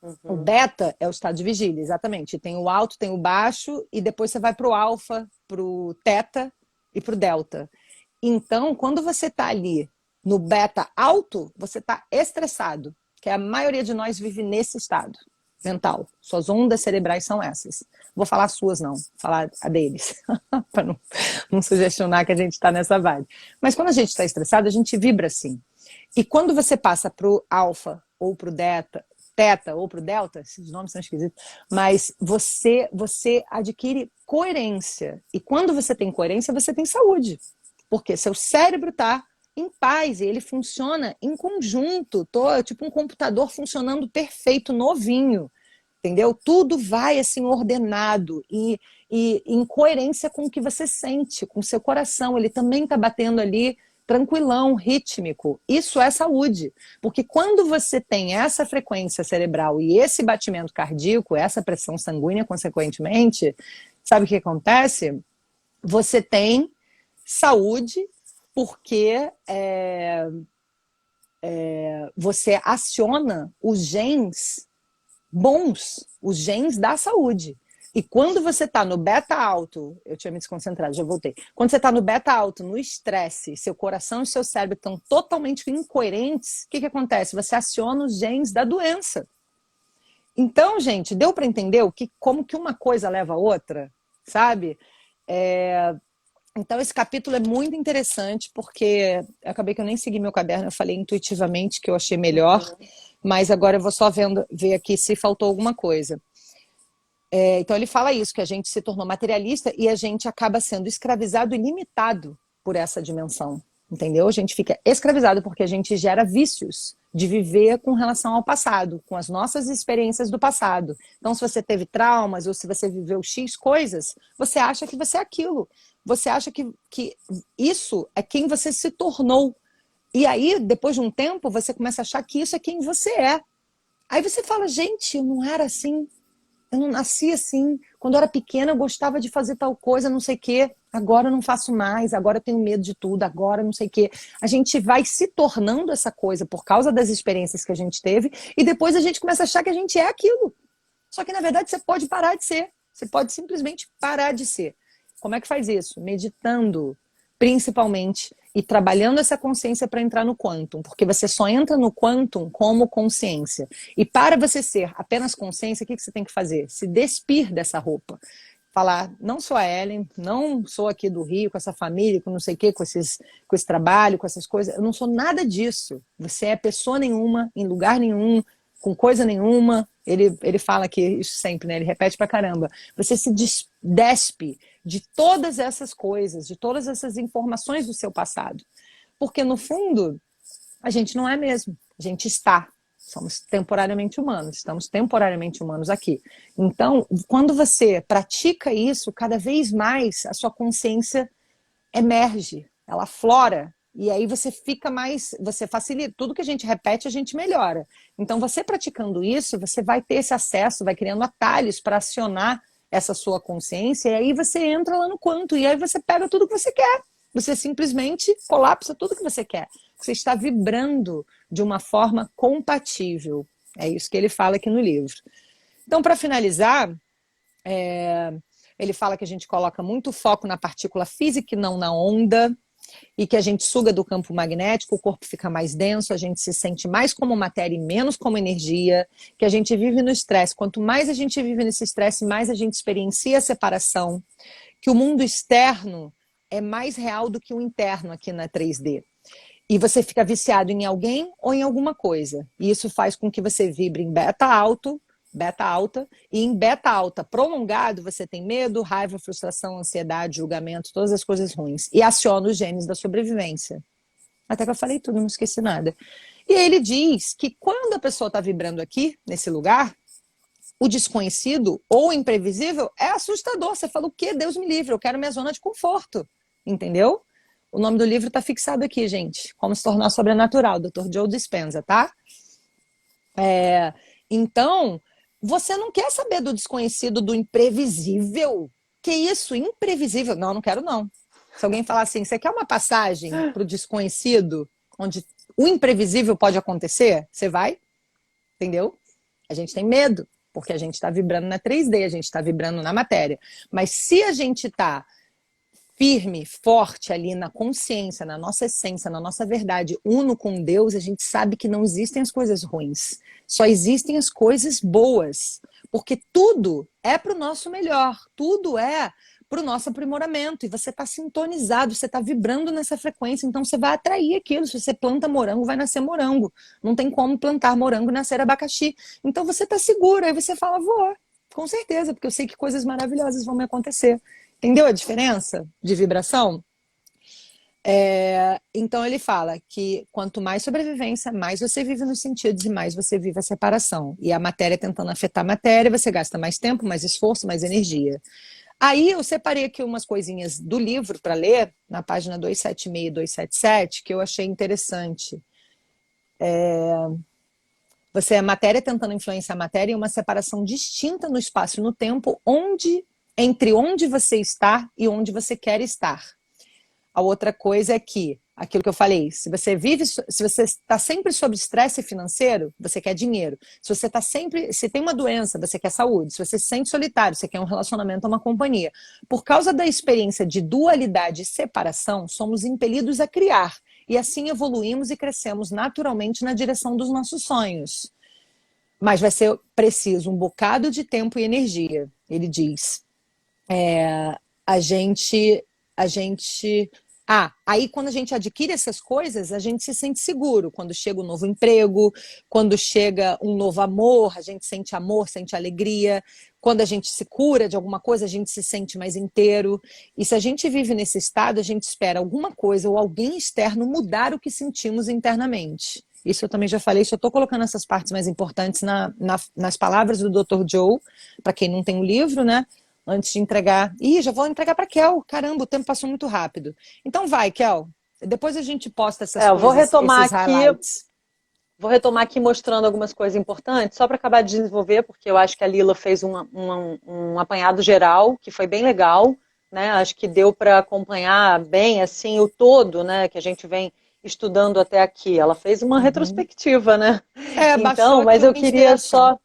Uhum. O beta é o estado de vigília, exatamente. Tem o alto, tem o baixo, e depois você vai para o alfa, para o teta e para o delta. Então, quando você está ali no beta alto, você está estressado, que a maioria de nós vive nesse estado mental. Suas ondas cerebrais são essas. Vou falar suas, não. Vou falar a deles. Para não sugestionar que a gente está nessa vibe. Mas quando a gente está estressado, a gente vibra assim. E quando você passa para o alfa ou para o teta ou para o delta, esses nomes são esquisitos, mas você adquire coerência. E quando você tem coerência, você tem saúde. Porque seu cérebro está em paz e ele funciona em conjunto. Tipo um computador funcionando perfeito, novinho. Entendeu? Tudo vai assim ordenado e em coerência com o que você sente, com o seu coração. Ele também está batendo ali tranquilão, rítmico. Isso é saúde. Porque quando você tem essa frequência cerebral e esse batimento cardíaco, essa pressão sanguínea, consequentemente, sabe o que acontece? Você tem saúde porque você aciona os genes bons, os genes da saúde. E quando você está no beta alto, eu tinha me desconcentrado, já voltei. Quando você está no beta alto, no estresse, seu coração e seu cérebro estão totalmente incoerentes, o que acontece? Você aciona os genes da doença. Então, gente, deu para entender como que uma coisa leva a outra, sabe? Então, esse capítulo é muito interessante, porque eu acabei que eu nem segui meu caderno, eu falei intuitivamente que eu achei melhor, mas agora eu vou só ver aqui se faltou alguma coisa. Então, ele fala isso, que a gente se tornou materialista e a gente acaba sendo escravizado e limitado por essa dimensão, entendeu? A gente fica escravizado porque a gente gera vícios de viver com relação ao passado, com as nossas experiências do passado. Então, se você teve traumas ou se você viveu X coisas, você acha que você é aquilo. Você acha que isso é quem você se tornou. E aí, depois de um tempo, você começa a achar que isso é quem você é. Aí você fala, gente, eu não era assim. Eu não nasci assim. Quando eu era pequena, eu gostava de fazer tal coisa, não sei o quê. agora eu não faço mais, agora eu tenho medo de tudo, agora não sei o quê. A gente vai se tornando essa coisa por causa das experiências que a gente teve e depois a gente começa a achar que a gente é aquilo. Só que, na verdade, você pode parar de ser. Você pode simplesmente parar de ser. Como é que faz isso? Meditando, principalmente, e trabalhando essa consciência para entrar no quantum, porque você só entra no quantum como consciência. E para você ser apenas consciência, o que você tem que fazer? Se despir dessa roupa. Falar, não sou a Ellen, não sou aqui do Rio, com essa família, com não sei o quê, com esse trabalho, com essas coisas. Eu não sou nada disso. Você é pessoa nenhuma, em lugar nenhum, com coisa nenhuma. Ele fala aqui isso sempre, né? Ele repete pra caramba. Você se despe de todas essas coisas, de todas essas informações do seu passado. Porque, no fundo, a gente não é mesmo. A gente está. Somos temporariamente humanos. Estamos temporariamente humanos aqui. Então, quando você pratica isso, cada vez mais a sua consciência emerge, ela aflora. E aí você fica mais, você facilita, tudo que a gente repete, a gente melhora. Então você praticando isso, você vai ter esse acesso, vai criando atalhos para acionar essa sua consciência, e aí você entra lá no quanto, e aí você pega tudo que você quer. Você simplesmente colapsa tudo que você quer. Você está vibrando de uma forma compatível. É isso que ele fala aqui no livro. Então, para finalizar, ele fala que a gente coloca muito foco na partícula física e não na onda, e que a gente suga do campo magnético, o corpo fica mais denso, a gente se sente mais como matéria e menos como energia, que a gente vive no estresse. Quanto mais a gente vive nesse estresse, mais a gente experiencia a separação, que o mundo externo é mais real do que o interno aqui na 3D. E você fica viciado em alguém ou em alguma coisa. E isso faz com que você vibre em beta alta, e em beta alta prolongado você tem medo, raiva, frustração, ansiedade, julgamento, todas as coisas ruins. E aciona os genes da sobrevivência. Até que eu falei tudo, não esqueci nada. E ele diz que quando a pessoa está vibrando aqui, nesse lugar, o desconhecido ou o imprevisível é assustador. Você fala, o quê? Deus me livre, eu quero minha zona de conforto. Entendeu? O nome do livro está fixado aqui, gente. Como se tornar sobrenatural, Dr. Joe Dispenza, tá? Então, você não quer saber do desconhecido, do imprevisível? Que isso? Imprevisível? Não, não quero não. Se alguém falar assim, você quer uma passagem para o desconhecido, onde o imprevisível pode acontecer? Você vai? Entendeu? A gente tem medo, porque a gente está vibrando na 3D, a gente está vibrando na matéria. Mas se a gente está firme, forte ali na consciência, na nossa essência, na nossa verdade, uno com Deus, a gente sabe que não existem as coisas ruins. Só existem as coisas boas. Porque tudo é para o nosso melhor. Tudo é para o nosso aprimoramento. E você está sintonizado, você está vibrando nessa frequência. Então você vai atrair aquilo. Se você planta morango, vai nascer morango. Não tem como plantar morango e nascer abacaxi. Então você está seguro. Aí você fala, vou. Com certeza, porque eu sei que coisas maravilhosas vão me acontecer. Entendeu a diferença de vibração? Então ele fala que quanto mais sobrevivência, mais você vive nos sentidos e mais você vive a separação. E a matéria tentando afetar a matéria, você gasta mais tempo, mais esforço, mais energia. Aí eu separei aqui umas coisinhas do livro para ler, na página 276 e 277, que eu achei interessante. Você é matéria tentando influenciar a matéria e uma separação distinta no espaço e no tempo, entre onde você está e onde você quer estar. A outra coisa é que, aquilo que eu falei, se você está sempre sob estresse financeiro, você quer dinheiro. Se tem uma doença, você quer saúde. Se você se sente solitário, você quer um relacionamento, uma companhia. Por causa da experiência de dualidade e separação, somos impelidos a criar. E assim evoluímos e crescemos naturalmente na direção dos nossos sonhos. Mas vai ser preciso um bocado de tempo e energia, ele diz. Aí quando a gente adquire essas coisas, a gente se sente seguro. Quando chega um novo emprego, quando chega um novo amor, a gente sente amor, sente alegria. Quando a gente se cura de alguma coisa, a gente se sente mais inteiro. E se a gente vive nesse estado, a gente espera alguma coisa ou alguém externo mudar o que sentimos internamente. Isso eu também já falei, só estou colocando essas partes mais importantes nas palavras do Dr. Joe, para quem não tem o livro, né? Antes de entregar. Já vou entregar para Kel. Caramba, o tempo passou muito rápido. Então vai, Kel. Depois a gente posta essas coisas, vou retomar esses highlights. Vou retomar aqui mostrando algumas coisas importantes, só para acabar de desenvolver, porque eu acho que a Lila fez um apanhado geral, que foi bem legal, né? Acho que deu para acompanhar bem assim o todo, né, que a gente vem estudando até aqui. Ela fez uma retrospectiva, né? Baixou Então, aqui mas eu uma queria inspiração. só.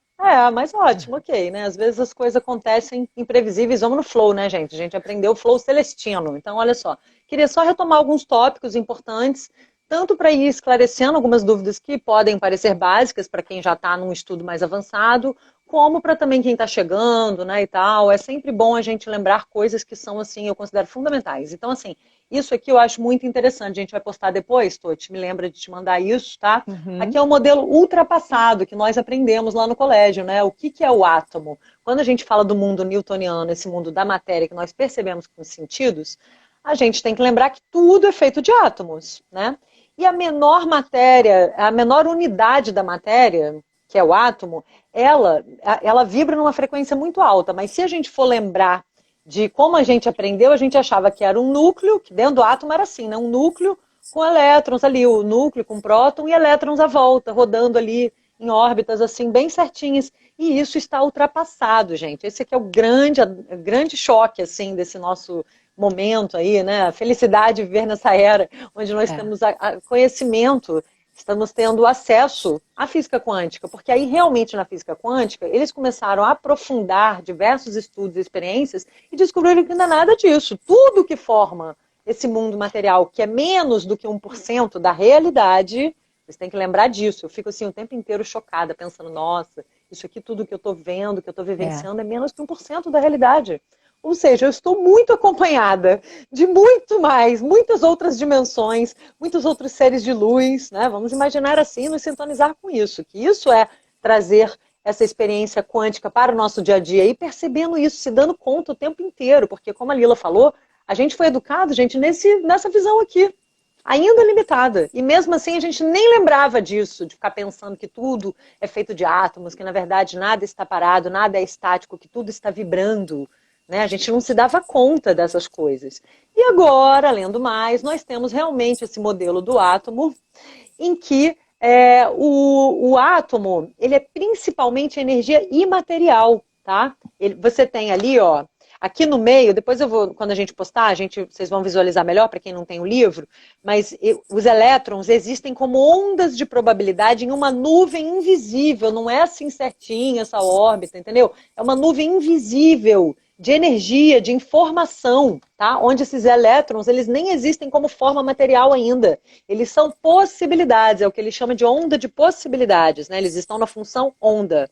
Mas ótimo, ok, né? Às vezes as coisas acontecem imprevisíveis, vamos no flow, né, gente? A gente aprendeu o flow celestino. Então, olha só, queria só retomar alguns tópicos importantes, tanto para ir esclarecendo algumas dúvidas que podem parecer básicas para quem já está num estudo mais avançado, como para também quem está chegando, né, e tal. É sempre bom a gente lembrar coisas que são, assim, eu considero fundamentais. Então, assim, isso aqui eu acho muito interessante. A gente vai postar depois, Toti, me lembra de te mandar isso, tá? Aqui é um modelo ultrapassado que nós aprendemos lá no colégio, né? O que é o átomo? Quando a gente fala do mundo newtoniano, esse mundo da matéria que nós percebemos com os sentidos, a gente tem que lembrar que tudo é feito de átomos, né? E a menor matéria, a menor unidade da matéria, que é o átomo, ela vibra numa frequência muito alta, mas se a gente for lembrar de como a gente aprendeu, a gente achava que era um núcleo, que dentro do átomo era assim, né? Um núcleo com elétrons ali, o núcleo com próton e elétrons à volta, rodando ali em órbitas assim, bem certinhas. E isso está ultrapassado, gente. Esse aqui é o grande choque, assim, desse nosso momento aí, né? A felicidade de viver nessa era onde nós temos conhecimento, estamos tendo acesso à física quântica, porque aí realmente na física quântica eles começaram a aprofundar diversos estudos e experiências e descobriram que não é nada disso. Tudo que forma esse mundo material, que é menos do que 1% da realidade, vocês têm que lembrar disso. Eu fico assim o tempo inteiro chocada, pensando, nossa, isso aqui tudo que eu estou vendo, que eu estou vivenciando é menos que 1% da realidade. Ou seja, eu estou muito acompanhada de muito mais, muitas outras dimensões, muitos outros seres de luz, né? Vamos imaginar assim, nos sintonizar com isso, que isso é trazer essa experiência quântica para o nosso dia a dia e percebendo isso, se dando conta o tempo inteiro, porque como a Lila falou, a gente foi educado, gente, nessa visão aqui, ainda limitada. E mesmo assim a gente nem lembrava disso, de ficar pensando que tudo é feito de átomos, que na verdade nada está parado, nada é estático, que tudo está vibrando. Né? A gente não se dava conta dessas coisas. E agora, lendo mais, nós temos realmente esse modelo do átomo, em que o átomo ele é principalmente energia imaterial. Tá? Você tem ali, ó, aqui no meio, depois eu vou, quando a gente postar, vocês vão visualizar melhor para quem não tem o livro, mas os elétrons existem como ondas de probabilidade em uma nuvem invisível, não é assim certinho essa órbita, entendeu? É uma nuvem invisível de energia, de informação, tá? Onde esses elétrons, eles nem existem como forma material ainda. Eles são possibilidades, é o que ele chama de onda de possibilidades, né? Eles estão na função onda,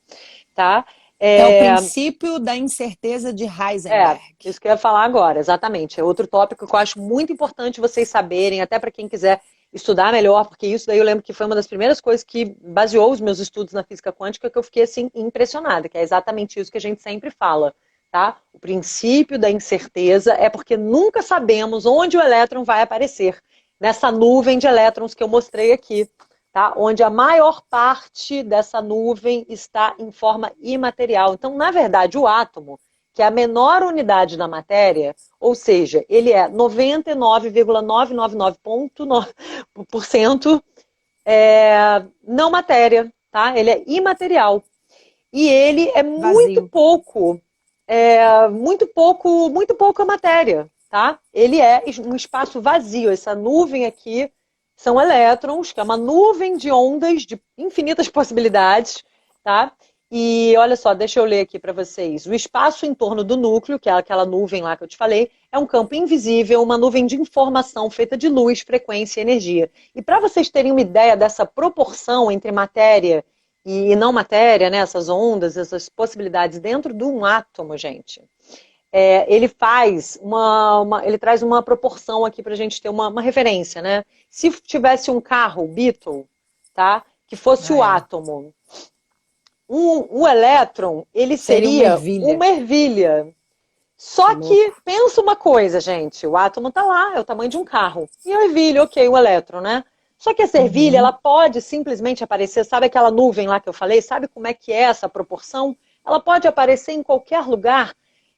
tá? É o princípio da incerteza de Heisenberg. Isso que eu ia falar agora, exatamente. É outro tópico que eu acho muito importante vocês saberem, até para quem quiser estudar melhor, porque isso daí eu lembro que foi uma das primeiras coisas que baseou os meus estudos na física quântica, que eu fiquei assim impressionada, que é exatamente isso que a gente sempre fala. Tá? O princípio da incerteza é porque nunca sabemos onde o elétron vai aparecer, nessa nuvem de elétrons que eu mostrei aqui, tá? Onde a maior parte dessa nuvem está em forma imaterial. Então, na verdade, o átomo, que é a menor unidade da matéria, ou seja, ele é 99,999,9% não matéria, tá? Ele é imaterial. E ele é muito pouca matéria, tá? Ele é um espaço vazio. Essa nuvem aqui são elétrons, que é uma nuvem de ondas de infinitas possibilidades, tá? E olha só, deixa eu ler aqui para vocês. O espaço em torno do núcleo, que é aquela nuvem lá que eu te falei, é um campo invisível, uma nuvem de informação feita de luz, frequência e energia. E para vocês terem uma ideia dessa proporção entre matéria e não matéria, né, essas ondas, essas possibilidades dentro de um átomo, gente, ele ele traz uma proporção aqui para a gente ter uma referência, né? Se tivesse um carro Beetle, tá, que fosse o átomo, o elétron, ele seria uma ervilha. Só que, pensa uma coisa, gente, o átomo tá lá, é o tamanho de um carro. E a ervilha, ok, o elétron, né? Só que essa ervilha, ela pode simplesmente aparecer, sabe aquela nuvem lá que eu falei? Sabe como é que é essa proporção? Ela pode aparecer em qualquer lugar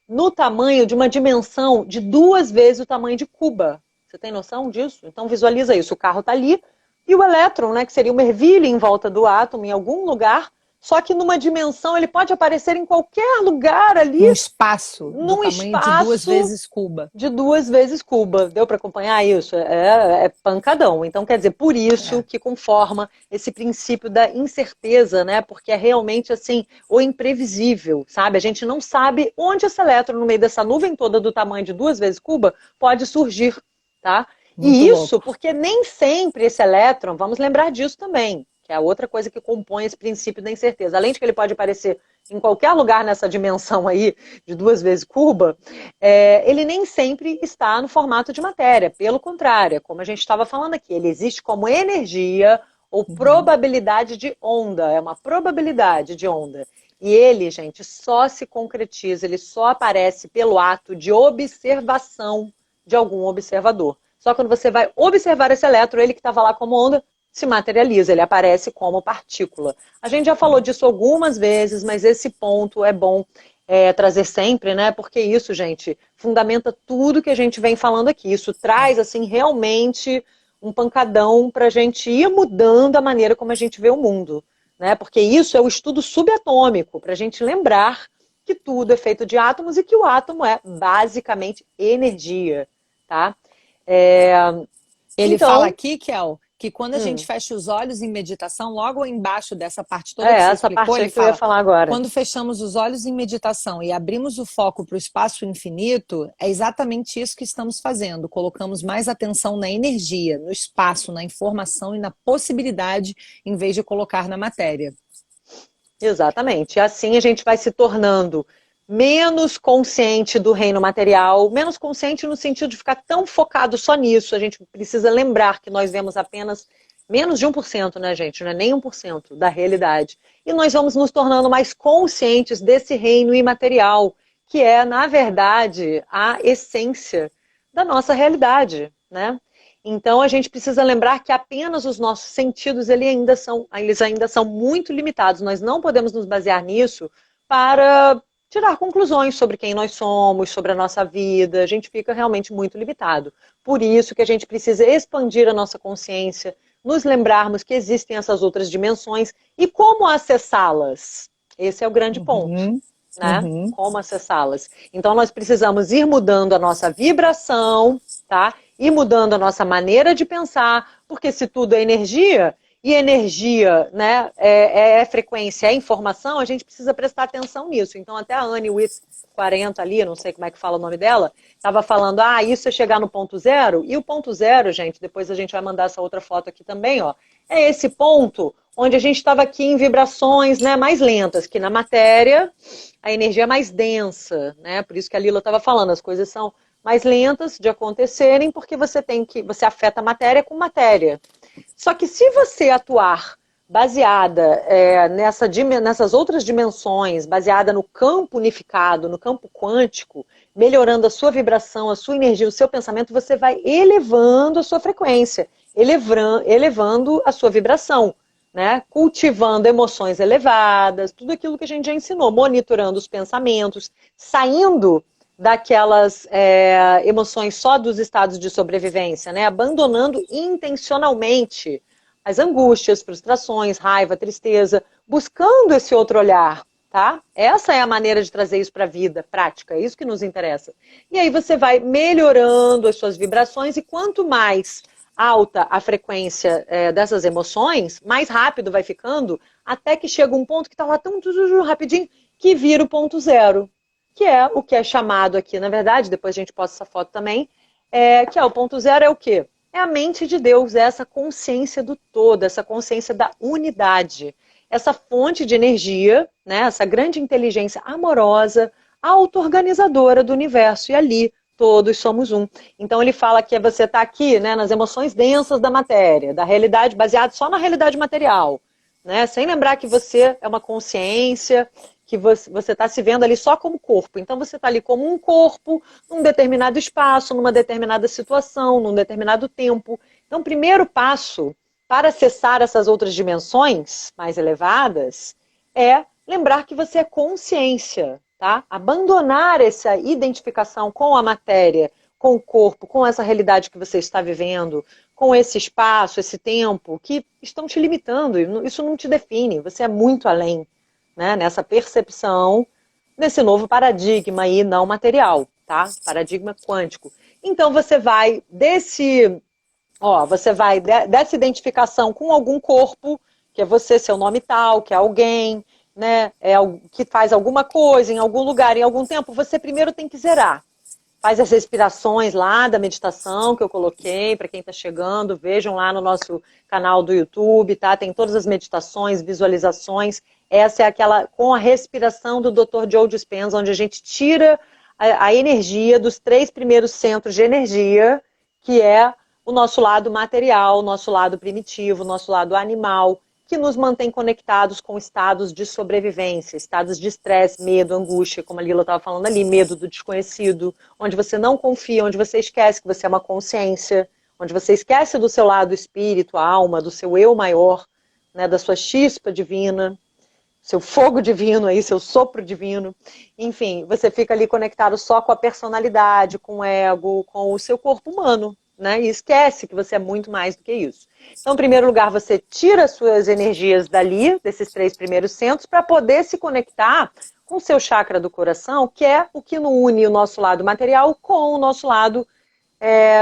no tamanho de uma dimensão de 2 vezes o tamanho de Cuba. Você tem noção disso? Então visualiza isso, o carro está ali e o elétron, né, que seria uma ervilha em volta do átomo, em algum lugar, só que numa dimensão ele pode aparecer em qualquer lugar ali. Um espaço do tamanho de 2 vezes Cuba. De 2 vezes Cuba. Deu para acompanhar isso? É pancadão. Então, quer dizer, por isso que conforma esse princípio da incerteza, né? Porque é realmente assim, o imprevisível, sabe? A gente não sabe onde esse elétron, no meio dessa nuvem toda do tamanho de 2 vezes Cuba, pode surgir, tá? Muito E isso louco. porque nem sempre esse elétron, vamos lembrar disso também, que é a outra coisa que compõe esse princípio da incerteza. Além de que ele pode aparecer em qualquer lugar nessa dimensão aí, de 2 vezes Cuba, ele nem sempre está no formato de matéria. Pelo contrário, como a gente estava falando aqui, ele existe como energia ou probabilidade de onda. É uma probabilidade de onda. E ele, gente, só se concretiza, ele só aparece pelo ato de observação de algum observador. Só quando você vai observar esse elétron, ele que estava lá como onda, se materializa, ele aparece como partícula. A gente já falou disso algumas vezes, mas esse ponto é bom trazer sempre, né? Porque isso, gente, fundamenta tudo que a gente vem falando aqui. Isso traz, assim, realmente um pancadão para a gente ir mudando a maneira como a gente vê o mundo, né? Porque isso é o estudo subatômico, para a gente lembrar que tudo é feito de átomos e que o átomo é basicamente energia, tá? Ele Então, fala aqui, Kel, que quando a gente fecha os olhos em meditação, logo embaixo dessa parte toda que você essa explicou, parte aí ele que eu ia fala, falar agora. quando fechamos os olhos em meditação e abrimos o foco para o espaço infinito, é exatamente isso que estamos fazendo. Colocamos mais atenção na energia, no espaço, na informação e na possibilidade, em vez de colocar na matéria. Exatamente. E assim a gente vai se tornando menos consciente do reino material, menos consciente no sentido de ficar tão focado só nisso. A gente precisa lembrar que nós vemos apenas menos de 1%, né, gente? Não é nem 1% da realidade. E nós vamos nos tornando mais conscientes desse reino imaterial, que é, na verdade, a essência da nossa realidade, né? Então a gente precisa lembrar que apenas os nossos sentidos eles ainda são muito limitados. Nós não podemos nos basear nisso para tirar conclusões sobre quem nós somos, sobre a nossa vida. A gente fica realmente muito limitado. Por isso que a gente precisa expandir a nossa consciência, nos lembrarmos que existem essas outras dimensões e como acessá-las. Esse é o grande ponto, né? Como acessá-las. Então nós precisamos ir mudando a nossa vibração, tá? Ir mudando a nossa maneira de pensar, porque se tudo é energia, e energia, né, é frequência, é informação, a gente precisa prestar atenção nisso. Então até a Anne with 40 ali, não sei como é que fala o nome dela, estava falando, isso é chegar no ponto zero, e o ponto zero, gente, depois a gente vai mandar essa outra foto aqui também, ó, é esse ponto onde a gente estava aqui em vibrações, né, mais lentas, que na matéria a energia é mais densa, né, por isso que a Lila estava falando, as coisas são mais lentas de acontecerem, porque você afeta a matéria com matéria. Só que se você atuar baseada nessas outras dimensões, baseada no campo unificado, no campo quântico, melhorando a sua vibração, a sua energia, o seu pensamento, você vai elevando a sua frequência, elevando a sua vibração, né? Cultivando emoções elevadas, tudo aquilo que a gente já ensinou, monitorando os pensamentos, saindo daquelas emoções só dos estados de sobrevivência, né? Abandonando intencionalmente as angústias, frustrações, raiva, tristeza, buscando esse outro olhar, tá? Essa é a maneira de trazer isso para a vida prática, é isso que nos interessa. E aí você vai melhorando as suas vibrações e quanto mais alta a frequência dessas emoções, mais rápido vai ficando, até que chega um ponto que está lá tão rapidinho que vira o ponto zero. Que é o que é chamado aqui, na verdade, depois a gente posta essa foto também, que é o ponto zero, é o quê? É a mente de Deus, é essa consciência do todo, essa consciência da unidade, essa fonte de energia, né, essa grande inteligência amorosa, auto-organizadora do universo, e ali todos somos um. Então ele fala que você está aqui, né, nas emoções densas da matéria, da realidade, baseado só na realidade material, né, sem lembrar que você é uma consciência, que você está se vendo ali só como corpo. Então você está ali como um corpo, num determinado espaço, numa determinada situação, num determinado tempo. Então o primeiro passo para acessar essas outras dimensões mais elevadas é lembrar que você é consciência, tá? Abandonar essa identificação com a matéria, com o corpo, com essa realidade que você está vivendo, com esse espaço, esse tempo, que estão te limitando. Isso não te define, você é muito além, né? Nessa percepção, nesse novo paradigma aí não material, tá? Paradigma quântico. Então você vai dessa identificação com algum corpo, que é você, seu nome tal, que é alguém, né? Que faz alguma coisa em algum lugar, em algum tempo, você primeiro tem que zerar. Faz as respirações lá da meditação que eu coloquei, para quem está chegando, vejam lá no nosso canal do YouTube, tá? Tem todas as meditações, visualizações. Essa é aquela com a respiração do Dr. Joe Dispenza, onde a gente tira a energia dos 3 primeiros centros de energia, que é o nosso lado material, o nosso lado primitivo, o nosso lado animal, que nos mantém conectados com estados de sobrevivência, estados de estresse, medo, angústia, como a Lila estava falando ali, medo do desconhecido, onde você não confia, onde você esquece que você é uma consciência, onde você esquece do seu lado espírito, a alma, do seu eu maior, né, da sua chispa divina, seu fogo divino aí, seu sopro divino. Enfim, você fica ali conectado só com a personalidade, com o ego, com o seu corpo humano, né? E esquece que você é muito mais do que isso. Então, em primeiro lugar, você tira as suas energias dali, desses 3 primeiros centros, para poder se conectar com o seu chakra do coração, que é o que une o nosso lado material com o nosso lado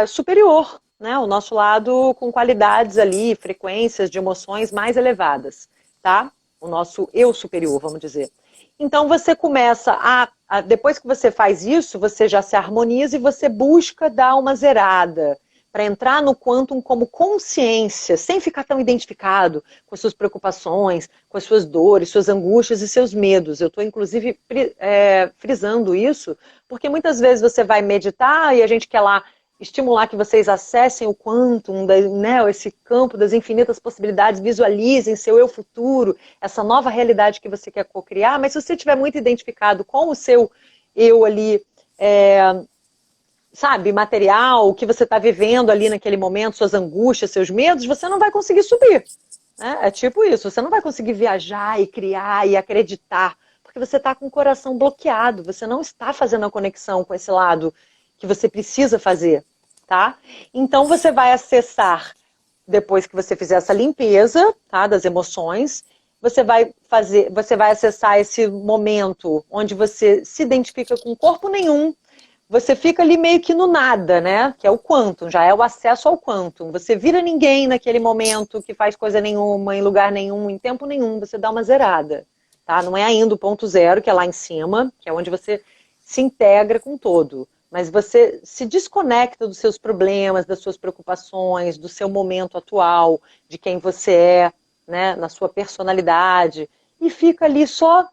superior, né? O nosso lado com qualidades ali, frequências de emoções mais elevadas, tá? O nosso eu superior, vamos dizer. Então, você começa depois que você faz isso, você já se harmoniza e você busca dar uma zerada, para entrar no quantum como consciência, sem ficar tão identificado com as suas preocupações, com as suas dores, suas angústias e seus medos. Eu estou, inclusive, frisando isso, porque muitas vezes você vai meditar e a gente quer lá estimular que vocês acessem o quantum, né, esse campo das infinitas possibilidades, visualizem seu eu futuro, essa nova realidade que você quer co-criar, mas se você estiver muito identificado com o seu eu ali, sabe, material, o que você está vivendo ali naquele momento, suas angústias, seus medos, você não vai conseguir subir. Né? É tipo isso, você não vai conseguir viajar e criar e acreditar, porque você está com o coração bloqueado, você não está fazendo a conexão com esse lado que você precisa fazer, tá? Então você vai acessar, depois que você fizer essa limpeza, tá, das emoções, você vai acessar esse momento onde você se identifica com corpo nenhum. Você fica ali meio que no nada, né? Que é o quantum, já é o acesso ao quantum. Você vira ninguém naquele momento que faz coisa nenhuma, em lugar nenhum, em tempo nenhum, você dá uma zerada, tá? Não é ainda o ponto zero, que é lá em cima, que é onde você se integra com o todo. Mas você se desconecta dos seus problemas, das suas preocupações, do seu momento atual, de quem você é, né? Na sua personalidade, e fica ali só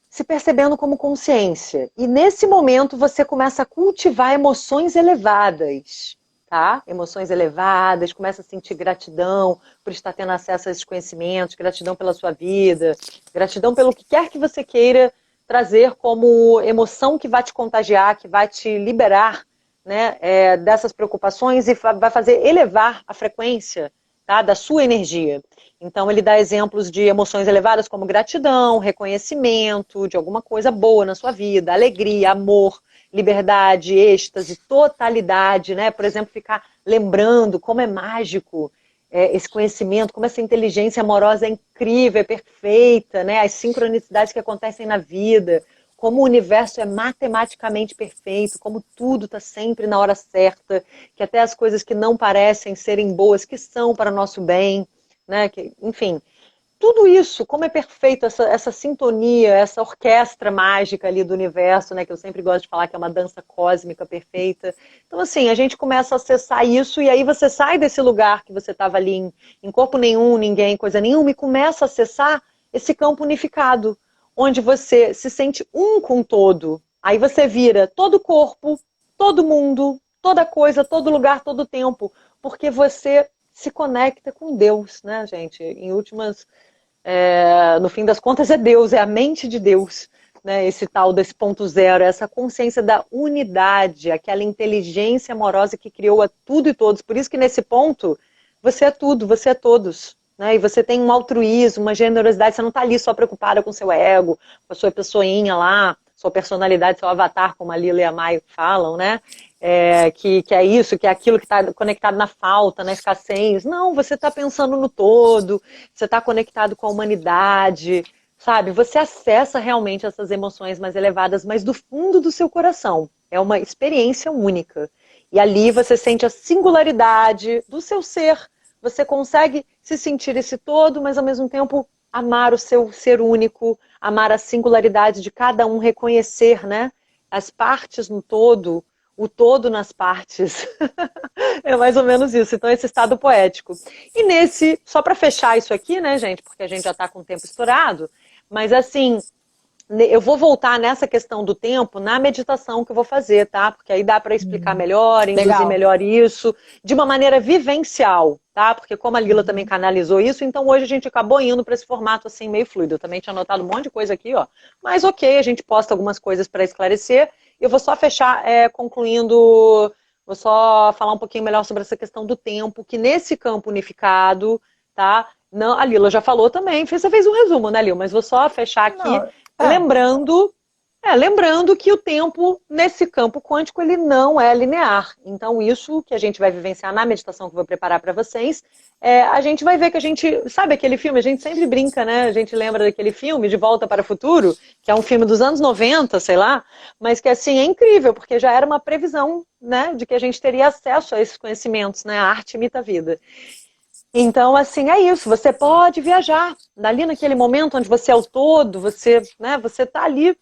se percebendo como consciência. E nesse momento você começa a cultivar emoções elevadas, tá? Emoções elevadas, começa a sentir gratidão por estar tendo acesso a esses conhecimentos, gratidão pela sua vida, gratidão pelo que quer que você queira trazer como emoção que vai te contagiar, que vai te liberar, né, dessas preocupações e vai fazer elevar a frequência, tá, da sua energia. Então ele dá exemplos de emoções elevadas como gratidão, reconhecimento de alguma coisa boa na sua vida, alegria, amor, liberdade, êxtase, totalidade, né? Por exemplo, ficar lembrando como é mágico esse conhecimento, como essa inteligência amorosa é incrível, é perfeita, né? As sincronicidades que acontecem na vida, como o universo é matematicamente perfeito, como tudo está sempre na hora certa, que até as coisas que não parecem serem boas, que são para o nosso bem, né? Enfim, tudo isso, como é perfeito essa sintonia, essa orquestra mágica ali do universo, né? Que eu sempre gosto de falar que é uma dança cósmica perfeita. Então, assim, a gente começa a acessar isso e aí você sai desse lugar que você estava ali em corpo nenhum, ninguém, coisa nenhuma, e começa a acessar esse campo unificado, onde você se sente um com o todo. Aí você vira todo corpo, todo mundo, toda coisa, todo lugar, todo tempo, porque você se conecta com Deus, né, gente? Em últimas, no fim das contas é Deus, é a mente de Deus, né? Esse tal desse ponto zero, essa consciência da unidade, aquela inteligência amorosa que criou a tudo e todos. Por isso que nesse ponto, você é tudo, você é todos. Né? E você tem um altruísmo, uma generosidade, você não está ali só preocupada com seu ego, com a sua pessoinha lá, sua personalidade, seu avatar, como a Lila e a Maio falam, né? que é isso, que é aquilo que está conectado na falta, na escassez. Não, você está pensando no todo, você está conectado com a humanidade, sabe? Você acessa realmente essas emoções mais elevadas, mas do fundo do seu coração. É uma experiência única. E ali você sente a singularidade do seu ser. Você consegue se sentir esse todo, mas ao mesmo tempo amar o seu ser único, amar a singularidade de cada um, reconhecer, né, as partes no todo, o todo nas partes. É mais ou menos isso. Então, esse estado poético. E nesse, só para fechar isso aqui, né, gente, porque a gente já está com o tempo estourado, mas assim, eu vou voltar nessa questão do tempo na meditação que eu vou fazer, tá? Porque aí dá para explicar melhor, induzir Legal. melhor isso, de uma maneira vivencial, tá? Porque como a Lila também canalizou isso, então hoje a gente acabou indo para esse formato assim meio fluido. Eu também tinha anotado um monte de coisa aqui, ó. Mas ok, a gente posta algumas coisas para esclarecer. Eu vou só fechar concluindo, vou só falar um pouquinho melhor sobre essa questão do tempo, que nesse campo unificado, tá? Não, a Lila já falou também, você fez um resumo, né, Lila? Mas vou só fechar aqui. Não, Lembrando que o tempo, nesse campo quântico, ele não é linear. Então, isso que a gente vai vivenciar na meditação que eu vou preparar para vocês, a gente vai ver que a gente... Sabe aquele filme? A gente sempre brinca, né? A gente lembra daquele filme, De Volta para o Futuro, que é um filme dos anos 90, sei lá, mas que, assim, é incrível, porque já era uma previsão, né, de que a gente teria acesso a esses conhecimentos, né? A arte imita a vida. Então, assim, é isso. Você pode viajar. Ali naquele momento onde você é o todo, você tá ali,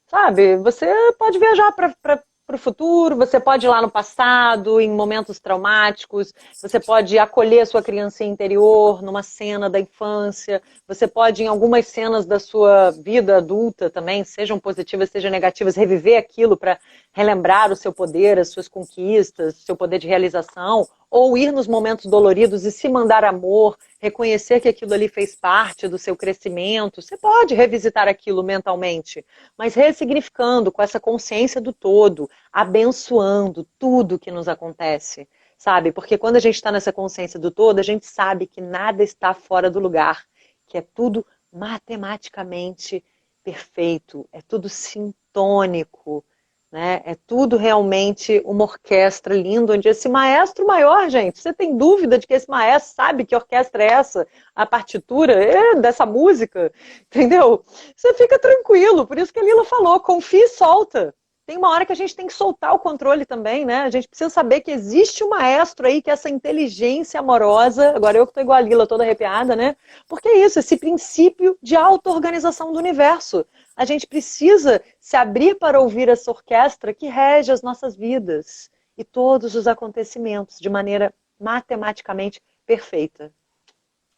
sabe? Você pode viajar para o futuro, você pode ir lá no passado, em momentos traumáticos, você pode acolher a sua criança interior numa cena da infância, você pode, em algumas cenas da sua vida adulta também, sejam positivas, sejam negativas, reviver aquilo para relembrar o seu poder, as suas conquistas, o seu poder de realização, ou ir nos momentos doloridos e se mandar amor, reconhecer que aquilo ali fez parte do seu crescimento. Você pode revisitar aquilo mentalmente, mas ressignificando com essa consciência do todo, abençoando tudo que nos acontece, sabe? Porque quando a gente está nessa consciência do todo, a gente sabe que nada está fora do lugar, que é tudo matematicamente perfeito, é tudo sintônico, né? É tudo realmente uma orquestra linda, onde esse maestro maior, gente, você tem dúvida de que esse maestro sabe que orquestra é essa? A partitura dessa música, entendeu? Você fica tranquilo, por isso que a Lila falou, confia e solta. Tem uma hora que a gente tem que soltar o controle também, né? A gente precisa saber que existe um maestro aí, que é essa inteligência amorosa, agora eu que tô igual a Lila, toda arrepiada, né? Porque é isso, esse princípio de auto-organização do universo. A gente precisa se abrir para ouvir essa orquestra que rege as nossas vidas e todos os acontecimentos de maneira matematicamente perfeita,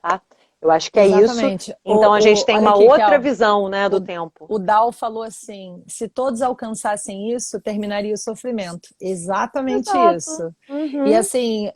tá? Eu acho que é exatamente. isso. Então a gente tem olha uma aqui, outra Kel, visão, né, do tempo. o Dao falou assim: se todos alcançassem isso, terminaria o sofrimento. Exatamente Exato. isso. Uhum. E assim,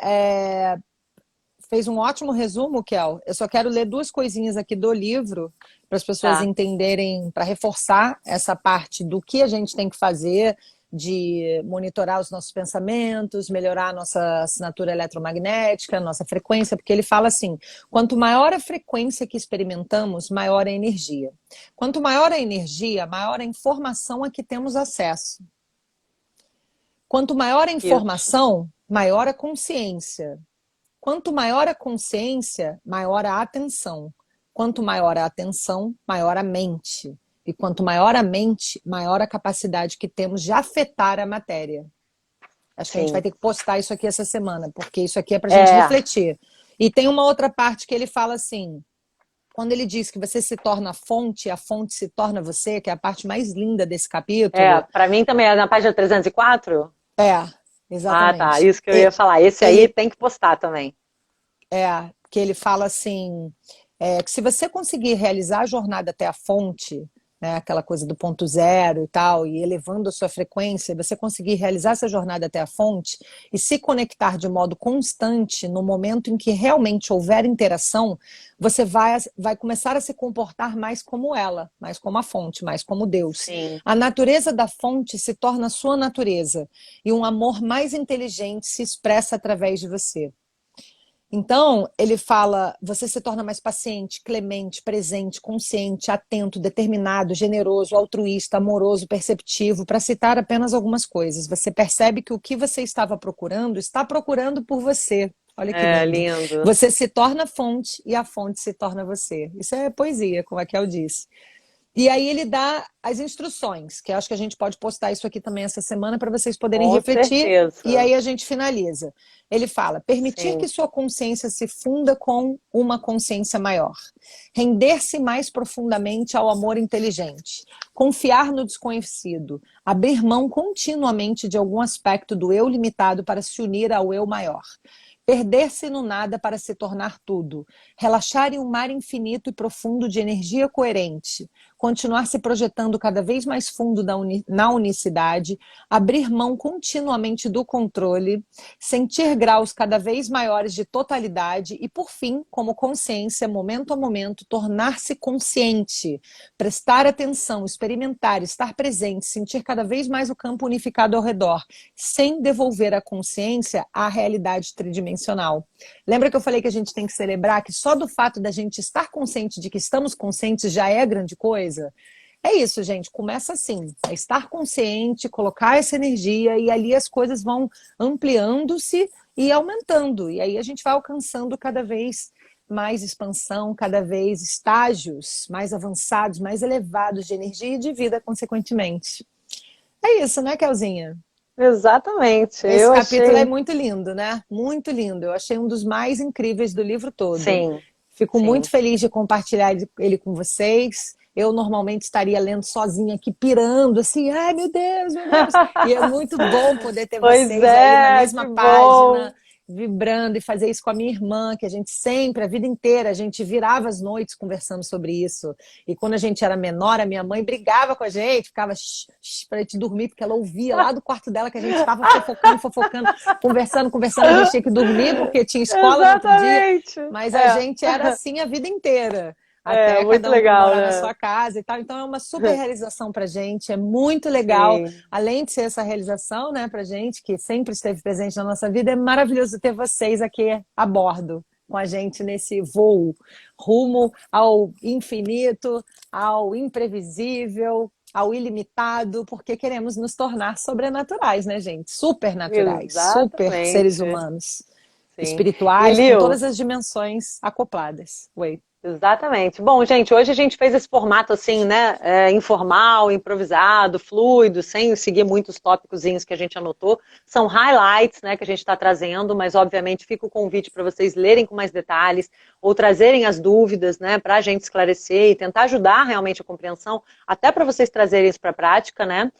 fez um ótimo resumo, Kel. Eu só quero ler duas coisinhas aqui do livro para as pessoas entenderem, para reforçar essa parte do que a gente tem que fazer, de monitorar os nossos pensamentos, melhorar a nossa assinatura eletromagnética, a nossa frequência, porque ele fala assim: quanto maior a frequência que experimentamos, maior a energia. Quanto maior a energia, maior a informação a que temos acesso. Quanto maior a informação, maior a consciência. Quanto maior a consciência, maior a atenção. Quanto maior a atenção, maior a mente. E quanto maior a mente, maior a capacidade que temos de afetar a matéria. Acho que a gente vai ter que postar isso aqui essa semana, porque isso aqui é pra gente refletir. E tem uma outra parte que ele fala assim, quando ele diz que você se torna a fonte se torna você, que é a parte mais linda desse capítulo. Pra mim também é na página 304? Exatamente. Ah, tá, isso que eu ia falar. Esse aí tem que postar também. Que ele fala assim, que se você conseguir realizar a jornada até a fonte, né, aquela coisa do ponto zero e tal, e elevando a sua frequência, você conseguir realizar essa jornada até a fonte e se conectar de modo constante no momento em que realmente houver interação, você vai começar a se comportar mais como ela, mais como a fonte, mais como Deus. Sim. A natureza da fonte se torna a sua natureza e um amor mais inteligente se expressa através de você. Então, ele fala, você se torna mais paciente, clemente, presente, consciente, atento, determinado, generoso, altruísta, amoroso, perceptivo, para citar apenas algumas coisas. Você percebe que o que você estava procurando, está procurando por você. Olha que É, lindo. lindo. Você se torna fonte e a fonte se torna você. Isso é poesia, como a Kel disse. E aí ele dá as instruções, que eu acho que a gente pode postar isso aqui também essa semana para vocês poderem Com refletir, e certeza. aí a gente finaliza. Ele fala: permitir Sim. que sua consciência se funda com uma consciência maior. Render-se mais profundamente ao amor inteligente. Confiar no desconhecido. Abrir mão continuamente de algum aspecto do eu limitado para se unir ao eu maior. Perder-se no nada para se tornar tudo. Relaxar em um mar infinito e profundo de energia coerente. Continuar se projetando cada vez mais fundo na unicidade. Abrir mão continuamente do controle. Sentir graus cada vez maiores de totalidade. E, por fim, como consciência, momento a momento, tornar-se consciente. Prestar atenção, experimentar, estar presente, sentir cada vez mais o campo unificado ao redor, sem devolver a consciência à realidade tridimensional. Lembra que eu falei que a gente tem que celebrar que só do fato da gente estar consciente de que estamos conscientes já é grande coisa? É isso, gente. Começa assim, é estar consciente, colocar essa energia e ali as coisas vão ampliando-se e aumentando. E aí a gente vai alcançando cada vez mais expansão, cada vez estágios mais avançados, mais elevados de energia e de vida, consequentemente. É isso, né, Kelzinha? Exatamente. Esse Eu capítulo é achei. muito lindo, né? Muito lindo. Eu achei um dos mais incríveis do livro todo. Sim, Fico muito sim. feliz de compartilhar ele com vocês. Eu normalmente estaria lendo sozinha aqui, pirando, assim, ai meu Deus, meu Deus. E é muito bom poder ter Pois vocês aí na é, mesma que bom. página, vibrando e fazer isso com a minha irmã, que a gente sempre, a vida inteira, a gente virava as noites conversando sobre isso. E quando a gente era menor, a minha mãe brigava com a gente, ficava para a gente dormir, porque ela ouvia lá do quarto dela que a gente estava fofocando, fofocando, conversando, a gente tinha que dormir porque tinha escola no outro dia, Exatamente. mas a gente era assim a vida inteira. É, Até muito cada um legal, morar na né? sua casa e tal. Então é uma super realização pra gente, é muito legal. Sim. Além de ser essa realização, né, pra gente, que sempre esteve presente na nossa vida, é maravilhoso ter vocês aqui a bordo com a gente nesse voo rumo ao infinito, ao imprevisível, ao ilimitado, porque queremos nos tornar sobrenaturais, né, gente? Supernaturais, super seres Exatamente. humanos, Sim. E espirituais, com Lil, todas as dimensões acopladas. Oi. exatamente. Bom, gente, hoje a gente fez esse formato assim, né, informal, improvisado, fluido, sem seguir muitos tópicozinhos que a gente anotou. São highlights, né, que a gente está trazendo, mas obviamente fica o convite para vocês lerem com mais detalhes ou trazerem as dúvidas, né, para a gente esclarecer e tentar ajudar realmente a compreensão, até para vocês trazerem isso para a prática, né.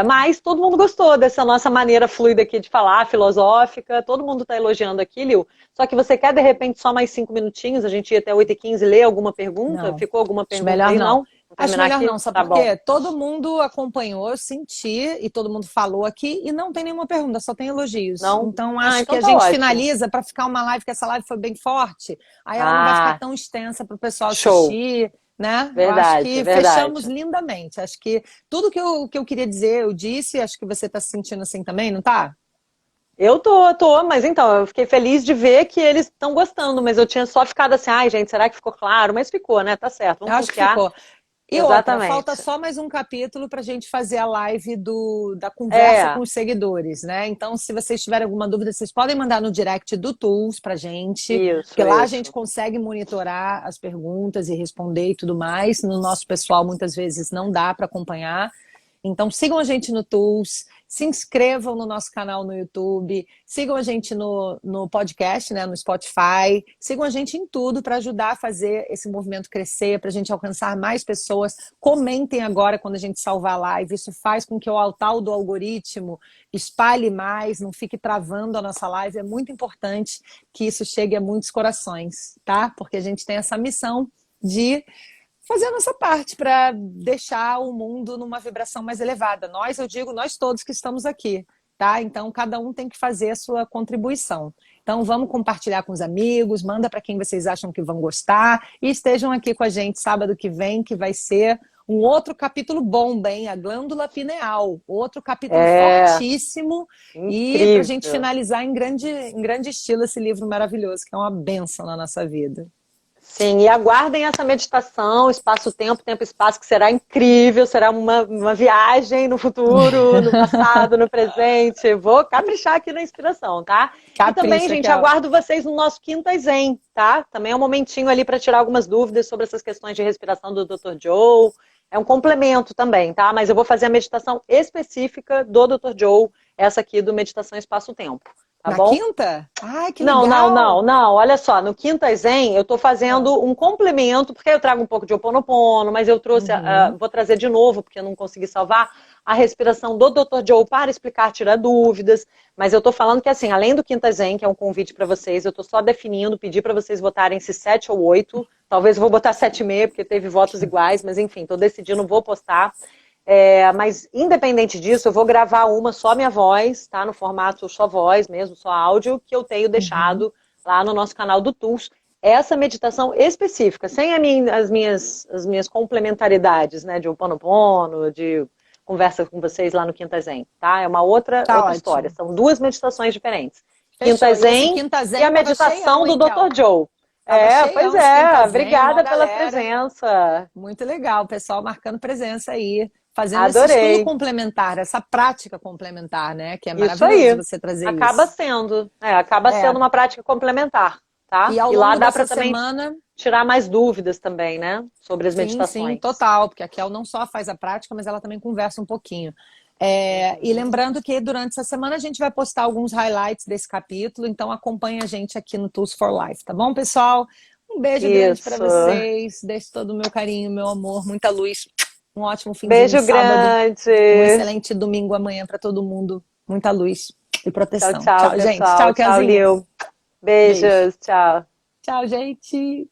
Mas todo mundo gostou dessa nossa maneira fluida aqui de falar, filosófica. Todo mundo está elogiando aqui, Lil. Só que você quer, de repente, só mais 5 minutinhos, a gente ia até 8h15 ler alguma pergunta? Não, Ficou alguma acho pergunta melhor aí? não. Não? Vamos Acho terminar melhor aqui? não, sabe Tá por bom. quê? Todo mundo acompanhou, eu senti, e todo mundo falou aqui, e não tem nenhuma pergunta, só tem elogios. Não? Então, Ah, acho que então a tá gente ótimo. finaliza para ficar uma live, que essa live foi bem forte, aí ela não vai ficar Ah, tão extensa para o pessoal show. assistir, né? Eu acho Verdade, que fechamos verdade. lindamente. Acho que tudo que eu queria dizer, eu disse, acho que você está se sentindo assim também, não tá? Eu tô, mas então, eu fiquei feliz de ver que eles estão gostando, mas eu tinha só ficado assim, ai, gente, será que ficou claro? Mas ficou, né? Tá certo, Eu vamos acho que confiar. ficou. E outra, falta Exatamente. só mais um capítulo para a gente fazer a live da conversa com É, os seguidores, né? Então, se vocês tiverem alguma dúvida, vocês podem mandar no direct do Tools para gente, isso, porque lá a gente isso. consegue monitorar as perguntas e responder e tudo mais. No nosso pessoal, muitas vezes não dá para acompanhar. Então, sigam a gente no Tools, se inscrevam no nosso canal no YouTube, sigam a gente no podcast, né, no Spotify, sigam a gente em tudo para ajudar a fazer esse movimento crescer, para a gente alcançar mais pessoas. Comentem agora quando a gente salvar a live, isso faz com que o tal do algoritmo espalhe mais, não fique travando a nossa live. É muito importante que isso chegue a muitos corações, tá? Porque a gente tem essa missão de fazer a nossa parte para deixar o mundo numa vibração mais elevada. Nós, eu digo, nós todos que estamos aqui, tá? Então, cada um tem que fazer a sua contribuição. Então, vamos compartilhar com os amigos, manda para quem vocês acham que vão gostar e estejam aqui com a gente sábado que vem, que vai ser Um outro capítulo bomba, hein? A glândula pineal. Outro capítulo É, fortíssimo. E para a gente incrível. finalizar em grande estilo esse livro maravilhoso, que é uma bênção na nossa vida. Sim, e aguardem essa meditação, espaço-tempo, tempo-espaço, que será incrível, será uma viagem no futuro, no passado, no presente. Vou caprichar aqui na inspiração, tá? E também, Capricha, gente, Kel. aguardo vocês no nosso Quinta Zen, tá? Também é um momentinho ali para tirar algumas dúvidas sobre essas questões de respiração do Dr. Joe. É um complemento também, tá? Mas eu vou fazer a meditação específica do Dr. Joe, essa aqui do Meditação Espaço-Tempo, tá Na bom? quinta? Ai, que Não, não, não, legal! não. Olha só, no Quinta Zen eu estou Ah, fazendo um complemento, porque aí eu trago um pouco de Ho Oponopono, mas eu trouxe, uhum. vou trazer de novo, porque eu não consegui salvar, a respiração do Dr. Joe para explicar, tirar dúvidas. Mas eu estou falando que, assim, além do Quinta Zen, que é um convite para vocês, eu estou só definindo, pedir para vocês votarem se 7 ou 8. Talvez eu vou botar 7,5, porque teve votos iguais, mas enfim, estou decidindo, vou postar. Mas, independente disso, eu vou gravar uma só minha voz, tá? No formato só voz mesmo, só áudio, que eu tenho Uhum. deixado lá no nosso canal do Tools. Essa meditação específica, sem as minhas complementaridades, né? De Ho Oponopono, de conversa com vocês lá no Quinta Zen, tá? É uma Tá outra história. ótimo. São duas meditações diferentes. Quinta Fechou. E esse Zen Quinta e a Zen tava meditação cheião, do hein, Dr. Kel? Joe. Tava Pois cheião esse Quinta é. Zen, mó Obrigada pela galera. presença. Muito legal, o pessoal marcando presença aí, fazendo esse estudo Adorei. complementar, essa prática complementar, né? Que é Isso maravilhoso aí. você trazer Acaba isso. sendo. Acaba sendo É. uma prática complementar, tá? E ao E lá longo dá dessa para também semana, tirar mais dúvidas também, né? Sobre as sim, sim, meditações. total, porque a Kel não só faz a prática, mas ela também conversa um pouquinho. E Uhum. lembrando que durante essa semana a gente vai postar alguns highlights desse capítulo, então acompanha a gente aqui no Tools for Life, tá bom, pessoal? Um beijo grande para Isso. vocês, deixo todo o meu carinho, meu amor, muita luz. Um ótimo finzinho de Beijo sábado, um grande. excelente domingo amanhã para todo mundo. Muita luz e Tchau, proteção. tchau, Tchau, gente. pessoal. Tchau, Tchau, Kelzinha. Lil. Beijo. Beijos. Tchau. Tchau, gente.